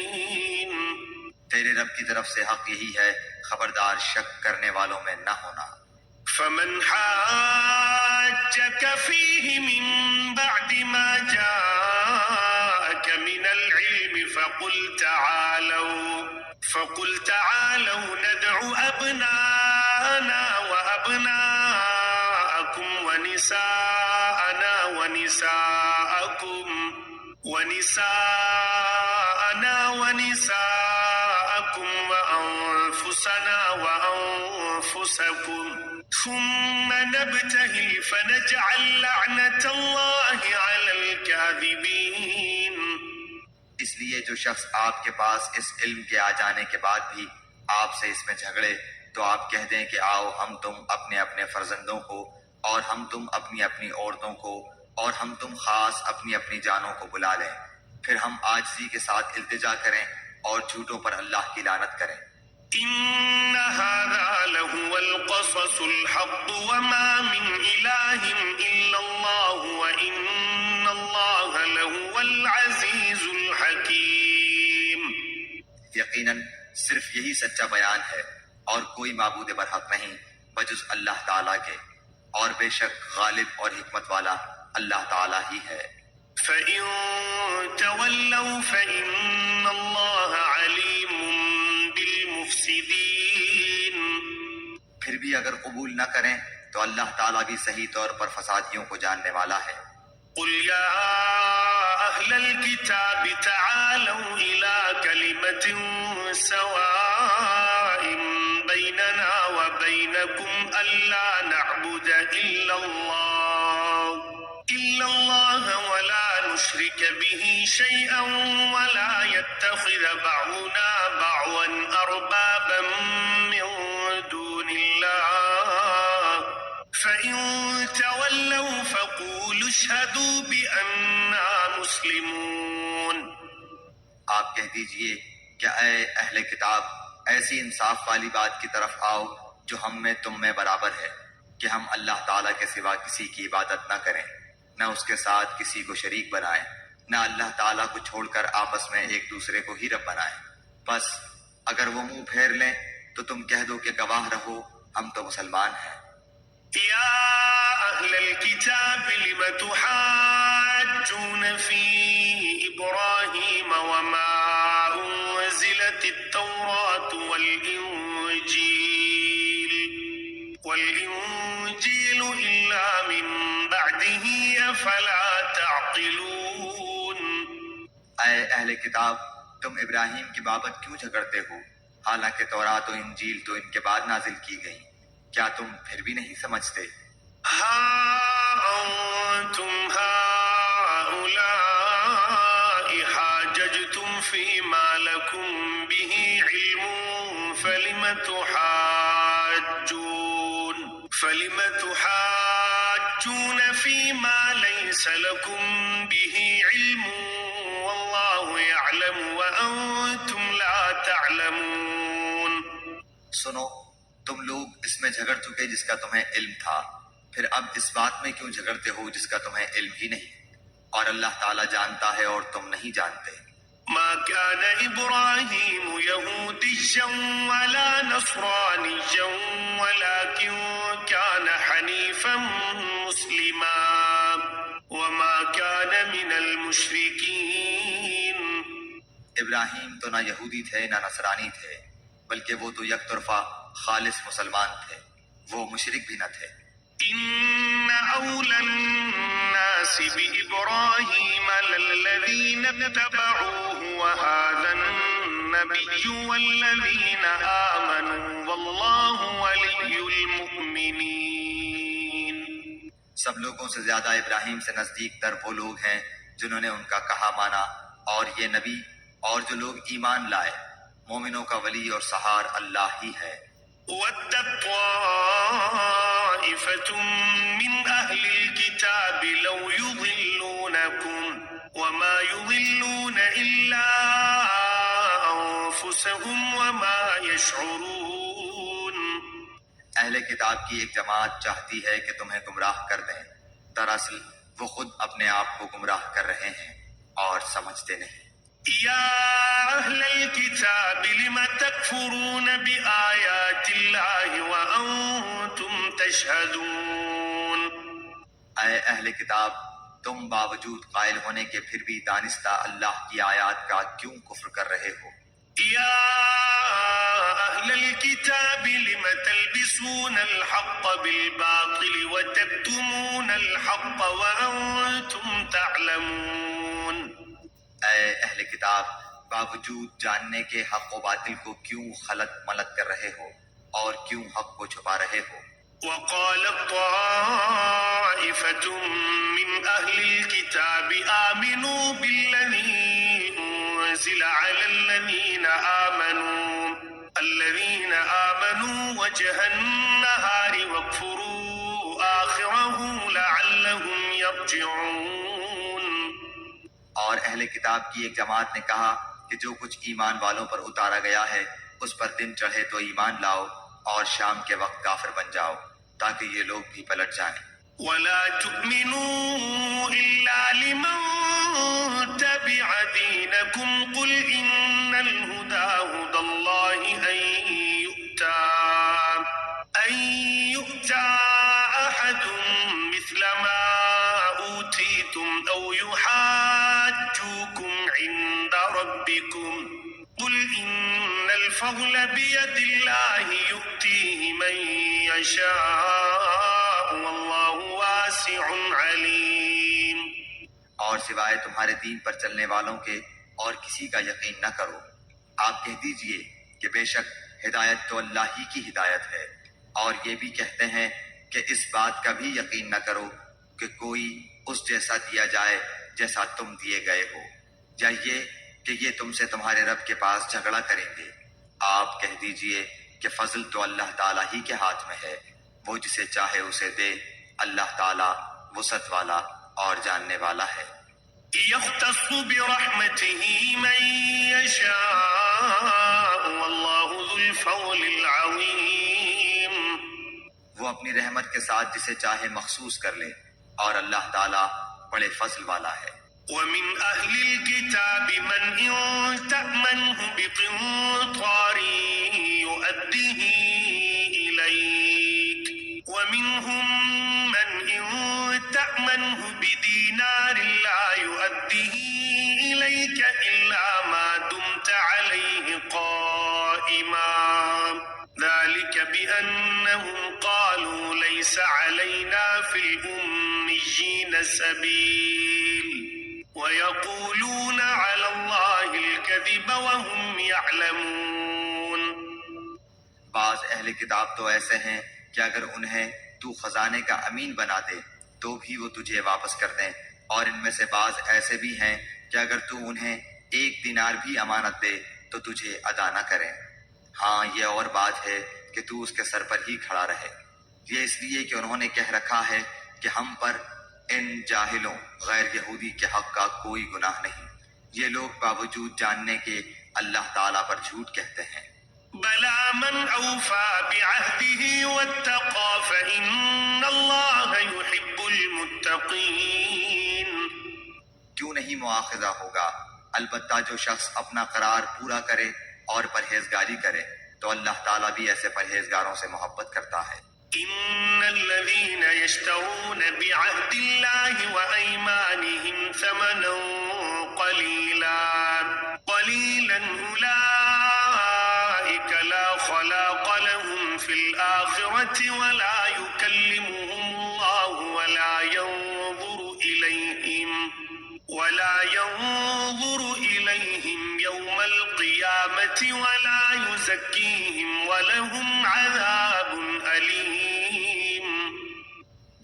تیرے رب کی طرف سے حق یہی ہے، خبردار شک کرنے والوں میں نہ ہونا۔ فمن حاجك فيه من بعد ما جاءك من العلم فقل تعالوا ندع أبناءنا وأبناءكم ونساءنا ونساءكم وأنفسنا وأنفسكم ثم نبتهل فنجعل لعنة الله على الكاذبين. اس لیے جو شخص آپ کے پاس اس علم کے آ جانے کے بعد بھی آپ سے اس میں جھگڑے تو آپ کہہ دیں کہ آؤ ہم تم اپنے اپنے فرزندوں کو اور ہم تم اپنی اپنی عورتوں کو اور ہم تم خاص اپنی اپنی جانوں کو بلا لیں، پھر ہم عاجزی کے ساتھ التجا کریں اور جھوٹوں پر اللہ کی لعنت کریں۔ إن هذا لهو القصص الحق وما من إله إلا الله وإن الله لهو العزيز الحكيم. یقیناً صرف یہی سچا بیان ہے اور کوئی معبود برحق نہیں بجز اللہ تعالیٰ کے، اور بے شک غالب اور حکمت والا اللہ تعالیٰ ہی ہے۔ فإن تولوا فإن الله عليم بالمفسدين۔ پھر بھی اگر قبول نہ کریں تو اللہ تعالیٰ بھی صحیح طور پر فسادیوں کو جاننے والا ہے۔ قل يا أهل الكتاب تعالوا إلى كلمة سواء بيننا وبينكم ألا نعبد إلا الله ولا نشرك به شيئا ولا يتخذ بعضنا بعضا أربابا من دون الله فإن تولوا فقولوا اشهدوا بأننا مسلمون۔ آپ کہہ دیجئے کہ اے اہل کتاب، ایسی انصاف والی بات کی طرف آؤ جو ہم میں تم میں برابر ہے کہ ہم اللہ تعالیٰ کے سوا کسی کی عبادت نہ کریں، نہ اس کے ساتھ کسی کو شریک بنائیں، نہ اللہ تعالیٰ کو چھوڑ کر آپس میں ایک دوسرے کو ہی رب بنائیں۔ بس اگر وہ منہ پھیر لیں تو تم کہہ دو کہ گواہ رہو ہم تو مسلمان ہیں۔ يا أهل الكتاب لم تحاجون في إبراهيم وما أنزلت التوراة والإنجيل إلا من بعده أفلا تعقلون۔ اے اہل کتاب، تم ابراہیم کی بابت کیوں جھگڑتے ہو حالانکہ تورات و انجیل تو ان کے بعد نازل کی گئی؟ کیا تم پھر بھی نہیں سمجھتے؟ ها أنتم هؤلاء حاججتم فيما لكم به علم فلم تحاجون فيما ليس لكم به علم والله يعلم وأنتم لا تعلمون۔ سنو، تم لوگ اس میں جھگڑ چکے جس کا تمہیں علم تھا، پھر اب اس بات میں کیوں جھگڑتے ہو جس کا تمہیں علم ہی نہیں؟ اور اللہ تعالیٰ جانتا ہے اور تم نہیں جانتے۔ ما كان إبراهيم يهوديا ولا نصرانيا ولكن كان حنيفا مسلما وما كان من المشركين۔ ابراہیم تو نہ یہودی تھے نہ نصرانی تھے، بلکہ وہ تو یک طرفہ خالص مسلمان تھے، وہ مشرک بھی نہ تھے۔ إن أولى الناس بإبراهيم للذين اتبعوه وهذا النبي والذين آمنوا والله ولي المؤمنين۔ سب لوگوں سے زیادہ ابراہیم سے نزدیک تر وہ لوگ ہیں جنہوں نے ان کا کہا مانا، اور یہ نبی اور جو لوگ ایمان لائے، مومنوں کا ولی اور سہار اللہ ہی ہے۔ وَدَّت طَّائِفَةٌ مِّنْ أَهْلِ الْكِتَابِ لَوْ يُضِلُّونَكُمْ وَمَا يُضِلُّونَ إِلَّا أَنفُسَهُمْ وَمَا يَشْعُرُونَ۔ اہل کتاب کی ایک جماعت چاہتی ہے کہ تمہیں گمراہ کر دیں، دراصل وہ خود اپنے آپ کو گمراہ کر رہے ہیں اور سمجھتے نہیں۔ يا أهل الكتاب لم تكفرون بآيات الله وأنتم تشهدون۔ اے اہل کتاب، تم باوجود قائل ہونے کے پھر بھی دانستہ اللہ کی آیات کا کیوں کفر کر رہے ہو؟ يا أهل الكتاب لم تلبسون الحق بالباطل وتكتمون الحق وأنتم تعلمون۔ اے اہل کتاب، باوجود جاننے کے حق و باطل کو کیوں خلط ملط کر رہے ہو اور کیوں حق کو چھپا رہے ہو؟ وقالت طائفة من أهل الكتاب آمنوا بالذي أنزل على الذين آمنوا وجه النهار واكفروا آخره لعلهم يرجعون۔ اور اہل کتاب کی ایک جماعت نے کہا کہ جو کچھ ایمان والوں پر اتارا گیا ہے اس پر دن چڑھے تو ایمان لاؤ اور شام کے وقت کافر بن جاؤ تاکہ یہ لوگ بھی پلٹ جائیں۔ ولا تؤمنوا إلا لمن تبع دينكم قل إن الهدى هدى الله أن يؤتى أحد بيد الله يؤتيه من يشاء والله واسع عليم. اور سوائے تمہارے دین پر چلنے والوں کے اور کسی کا یقین نہ کرو. آپ کہہ دیجئے کہ بے شک ہدایت تو اللہ ہی کی ہدایت ہے، اور یہ بھی کہتے ہیں کہ اس بات کا بھی یقین نہ کرو کہ کوئی اس جیسا دیا جائے جیسا تم دیے گئے ہو، یا یہ کہ یہ تم سے تمہارے رب کے پاس جھگڑا کریں گے. آپ کہہ دیجئے کہ فضل تو اللہ تعالیٰ ہی کے ہاتھ میں ہے، وہ جسے چاہے اسے دے. اللہ تعالیٰ وسعت والا اور جاننے والا ہے. يختص برحمته من يشاء والله ذو الفضل العظيم. وہ اپنی رحمت کے ساتھ جسے چاہے مخصوص کر لے، اور اللہ تعالیٰ بڑے فضل والا ہے. ومن أهل الكتاب من إن تأمنه بقنطار يؤديه إليك ومنهم من إن تأمنه بدينار لا يؤديه إليك إلا ما دمت عليه قائما ذلك بأنهم قالوا ليس علينا في الأميين سبيل وَيَقُولُونَ عَلَى اللَّهِ الْكَذِبَ وَهُمْ يَعْلَمُونَ. بعض اہل کتاب تو ایسے ہیں کہ اگر انہیں تو خزانے کا امین بنا دے تو بھی وہ تجھے واپس کر دیں، اور ان میں سے بعض ایسے بھی ہیں کہ اگر تو انہیں 1 دینار بھی امانت دے تو تجھے ادا نہ کریں. ہاں یہ اور بات ہے کہ تو اس کے سر پر ہی کھڑا رہے. یہ اس لیے کہ انہوں نے کہہ رکھا ہے کہ ہم پر ان جاہلوں غیر یہودی کے حق کا کوئی گناہ نہیں. یہ لوگ باوجود جاننے کے اللہ تعالیٰ پر جھوٹ کہتے ہیں. بَلَىٰ مَنْ أَوْفَىٰ بِعَهْدِهِ وَاتَّقَىٰ فَإِنَّ اللَّهَ يُحِبُّ الْمُتَّقِينَ. کیوں نہیں مواخذہ ہوگا؟ البتہ جو شخص اپنا قرار پورا کرے اور پرہیزگاری کرے تو اللہ تعالیٰ بھی ایسے پرہیزگاروں سے محبت کرتا ہے. إن الذين يشترون بعهد الله وأيمانهم ثمنا قليلا أولئك لا خلاق لهم في الآخرة ولا يكلمهم الله ولا ينظر إليهم يوم القيامة ولا يزكيهم ولهم عذاب أليم.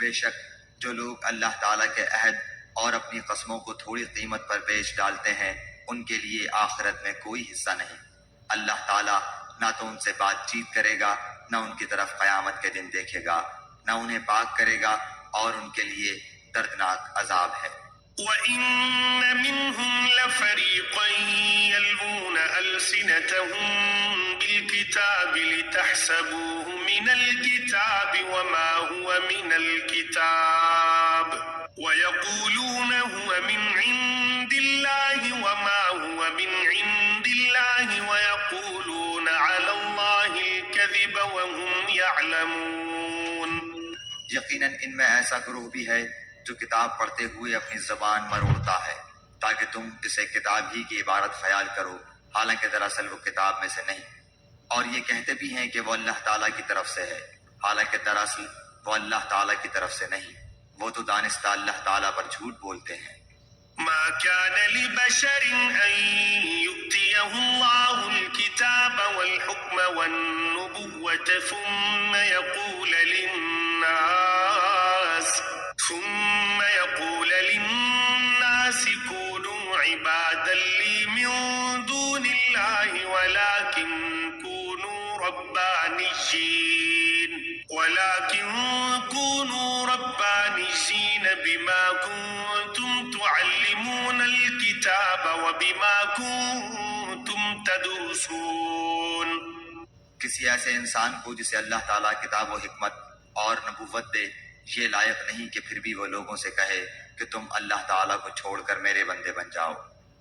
بے شک جو لوگ اللہ تعالیٰ کے عہد اور اپنی قسموں کو تھوڑی قیمت پر بیچ ڈالتے ہیں ان کے لیے آخرت میں کوئی حصہ نہیں. اللہ تعالیٰ نہ تو ان سے بات چیت کرے گا، نہ ان کی طرف قیامت کے دن دیکھے گا، نہ انہیں پاک کرے گا، اور ان کے لیے دردناک عذاب ہے. وَإِنَّ مِنْهُمْ لَفَرِيقًا يَلْوُونَ أَلْسِنَتَهُم بِالْكِتَابِ لِتَحْسَبُوهُ مِنَ الْكِتَابِ وَمَا هُوَ مِنَ الْكِتَابِ وَيَقُولُونَ هُوَ مِنْ عِندِ اللَّهِ وَمَا هُوَ مِنْ عِندِ اللَّهِ وَيَقُولُونَ عَلَى اللَّهِ الْكَذِبَ وَهُمْ يَعْلَمُونَ. یقیناً ان میں ایسا گروہ بھی ہے جو کتاب پڑھتے ہوئے اپنی زبان مروڑتا ہے تاکہ تم اسے کتاب ہی کی عبارت خیال کرو، حالانکہ دراصل وہ کتاب میں سے نہیں. اور یہ کہتے بھی ہیں کہ وہ اللہ تعالیٰ کی طرف سے ہے، حالانکہ دراصل وہ اللہ تعالیٰ کی طرف سے نہیں. وہ تو دانستہ اللہ تعالیٰ پر جھوٹ بولتے ہیں. ما كان لبشر أن يؤتيه الله الكتاب والحكم والنبوة ثم يقول للناس كونوا عبادا لي من دون الله ولكن كونوا ربانيين بما كنتم تعلمون الكتاب وبما كنتم تدرسون. کسی ایسے انسان کو جسے اللہ تعالیٰ کتاب و حکمت اور نبوت دے یہ لائق نہیں کہ پھر بھی وہ لوگوں سے کہے کہ تم اللہ تعالیٰ کو چھوڑ کر میرے بندے بن جاؤ،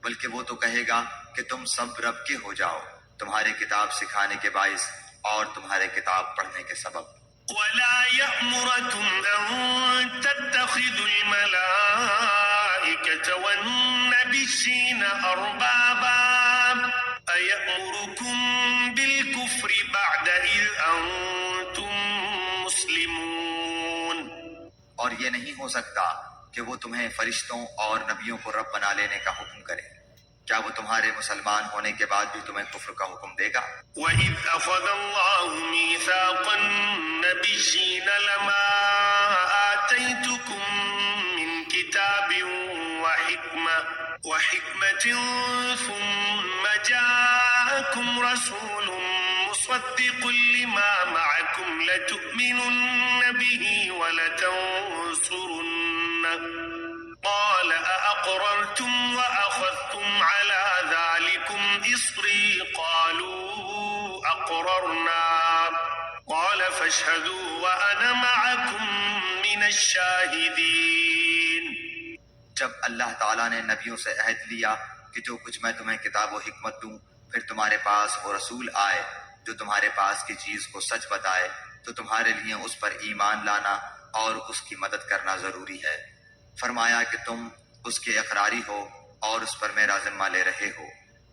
بلکہ وہ تو کہے گا کہ تم سب رب کے ہو جاؤ تمہارے کتاب سکھانے کے باعث اور تمہارے کتاب پڑھنے کے سبب. ولا يأمركم أن تتخذوا الملائكة والنبيين أربابا أيأمركم بالكفر اور یہ نہیں ہو سکتا کہ وہ تمہیں فرشتوں اور نبیوں کو رب بنا لینے کا حکم کرے۔ کیا وہ تمہارے مسلمان ہونے کے بعد بھی تمہیں کفر کا حکم دے گا؟ وَإِذْ أَخَذَ اللَّهُ مِيثَاقَ النَّبِيِّينَ لَمَا آتَيْتُكُم مِّن كِتَابٍ وَحِكْمَةٍ ثُمَّ جَاءَكُمْ رَسُولٌ مُّصَدِّقٌ لِّمَا مَعَكُمْ لَتُؤْمِنُنَّ بِهِ وَلَتَنصُرُنَّهُ قال أأقررتم وأخذتم على ذلكم إصري قالوا أقررنا قال فاشهدوا وأنا معكم من الشاهدين۔ جب اللہ تعالیٰ نے نبیوں سے عہد لیا کہ جو کچھ میں تمہیں کتاب و حکمت دوں، پھر تمہارے پاس وہ رسول آئے جو تمہارے پاس کی چیز کو سچ بتائے، تو تمہارے لیے اس پر ایمان لانا اور اس کی مدد کرنا ضروری ہے۔ فرمایا کہ تم اس کے اقراری ہو اور اس پر میرا ذمہ لے رہے ہو۔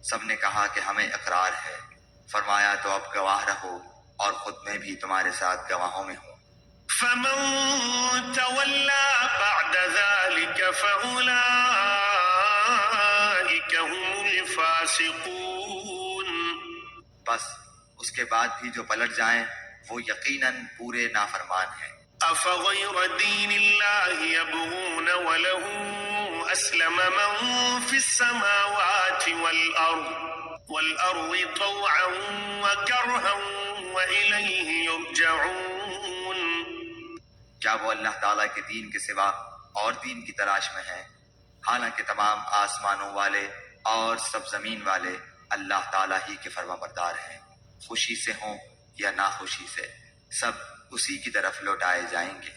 سب نے کہا کہ ہمیں اقرار ہے۔ فرمایا تو اب گواہ رہو اور خود میں بھی تمہارے ساتھ گواہوں میں ہوں۔ فمن تولى بعد ذلك فأولئك هم الفاسقون۔ بس اس کے بعد بھی جو پلٹ جائیں وہ یقیناً پورے نافرمان ہیں۔ أفغير دين الله يبغون وله أسلم من في السماوات والأرض طوعا وكرها وإليه يرجعون۔ کیا وہ اللہ تعالیٰ کے دین کے سوا اور دین کی تلاش میں ہیں؟ حالانکہ تمام آسمانوں والے اور سب زمین والے اللہ تعالیٰ ہی کے فرما بردار ہیں، خوشی سے ہوں یا ناخوشی سے، سب اسی کی طرف لوٹائے جائیں گے۔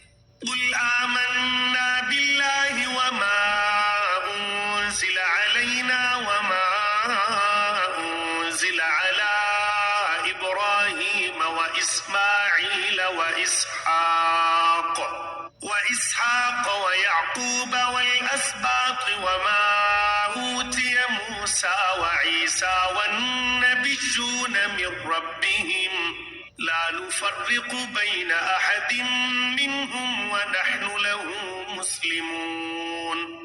قل آمنا بالله وما أنزل علينا وما أنزل على إبراهيم وإسماعيل وإسحاق ويعقوب والأسباط وما أوتي موسى وعيسى والنبيون من ربهم لا نفرق بين أحد منهم ونحن له مسلمون۔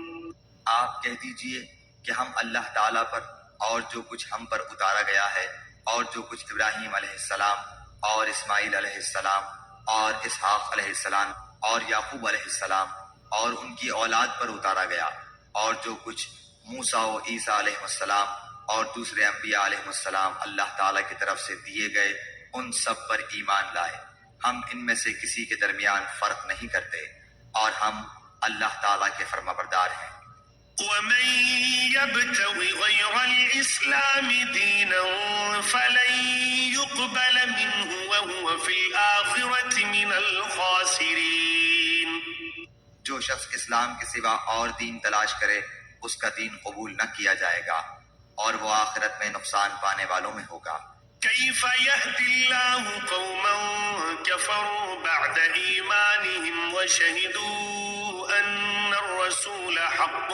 آپ کہہ دیجئے کہ ہم اللہ تعالیٰ پر اور جو کچھ ہم پر اتارا گیا ہے اور جو کچھ ابراہیم علیہ السلام اور اسماعیل علیہ السلام اور اسحاق علیہ السلام اور یعقوب علیہ السلام اور ان کی اولاد پر اتارا گیا اور جو کچھ موسیٰ و عیسیٰ علیہ السلام اور دوسرے انبیاء علیہ السلام اللہ تعالیٰ کی طرف سے دیے گئے، ان سب پر ایمان لائے۔ ہم ان میں سے کسی کے درمیان فرق نہیں کرتے اور ہم اللہ تعالیٰ کے فرما بردار ہیں۔ ومن يبتغ غير الإسلام دينا فلن يقبل منه وهو في الآخرة من الخاسرين۔ جو شخص اسلام کے سوا اور دین تلاش کرے اس کا دین قبول نہ کیا جائے گا اور وہ آخرت میں نقصان پانے والوں میں ہوگا۔ كيف يهدي الله قوما كفروا بعد إيمانهم وشهدوا أن الرسول حق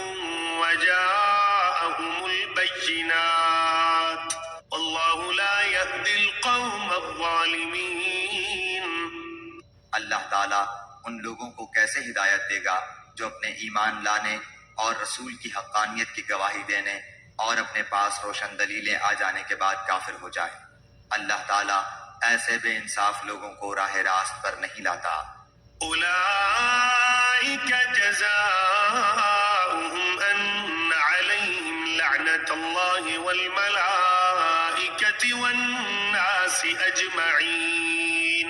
وجاءهم البينات والله لا يهدي القوم الظالمين۔ اللہ تعالیٰ ان لوگوں کو کیسے ہدایت دے گا جو اپنے ایمان لانے اور رسول کی حقانیت کی گواہی دینے اور اپنے پاس روشن دلیلیں آ جانے کے بعد کافر ہو جائیں۔ اللہ تعالیٰ ایسے بے انصاف لوگوں کو راہ راست پر نہیں لاتا۔ أولئك جزاؤهم أن عليهم لعنة الله والملائكة والناس أجمعين۔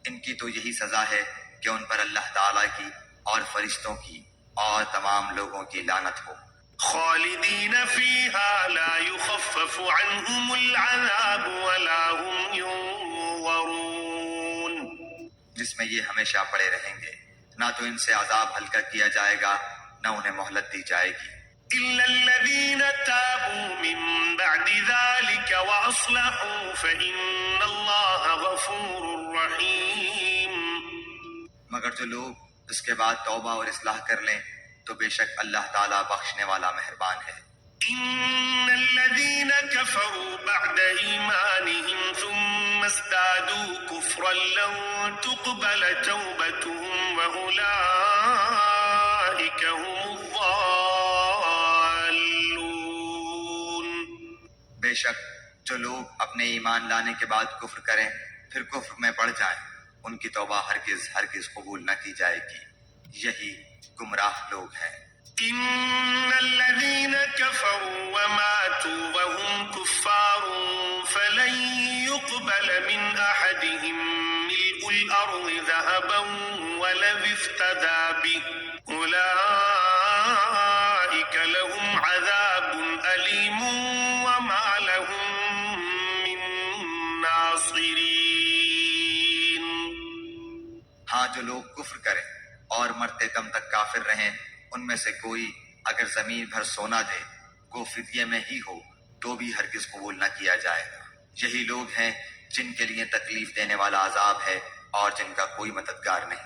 ان کی تو یہی سزا ہے کہ ان پر اللہ تعالیٰ کی اور فرشتوں کی اور تمام لوگوں کی لعنت ہو۔ خالدین فیہا لا یخفف عنہم العذاب ولا هم ینظرون۔ جس میں یہ ہمیشہ پڑے رہیں گے، نہ تو ان سے عذاب ہلکا کیا جائے گا نہ انہیں مہلت دی جائے گی۔ إلا الذين تابوا من بعد ذلك وأصلحوا فإن الله غفور رحيم۔ مگر جو لوگ اس کے بعد توبہ اور اصلاح کر لیں تو بے شک اللہ تعالیٰ بخشنے والا مہربان ہے۔ إن الذين كفروا بعد إيمانهم ثم ازدادوا كفرا لن تقبل توبتهم وأولئك هم الضالون. بے شک جو لوگ اپنے ایمان لانے کے بعد کفر کریں پھر کفر میں پڑ جائیں ان کی توبہ ہرگز ہرگز قبول نہ کی جائے گی، یہی گمراہ لوگ ہیں۔ إن الذين كفروا وماتوا وهم كفار فلن يقبل من أحدهم ملء الأرض ذهبا ولو افتدى به أولئك لهم عذاب أليم وما لهم من ناصرين. ہاں جو لوگ کفر کریں اور مرتے دم تک کافر رہیں ان میں سے کوئی اگر زمین بھر سونا دے وہ فدیے میں ہی ہو تو بھی ہرگز قبول نہ کیا جائے گا، یہی لوگ ہیں جن کے لیے تکلیف دینے والا عذاب ہے اور جن کا کوئی مددگار نہیں۔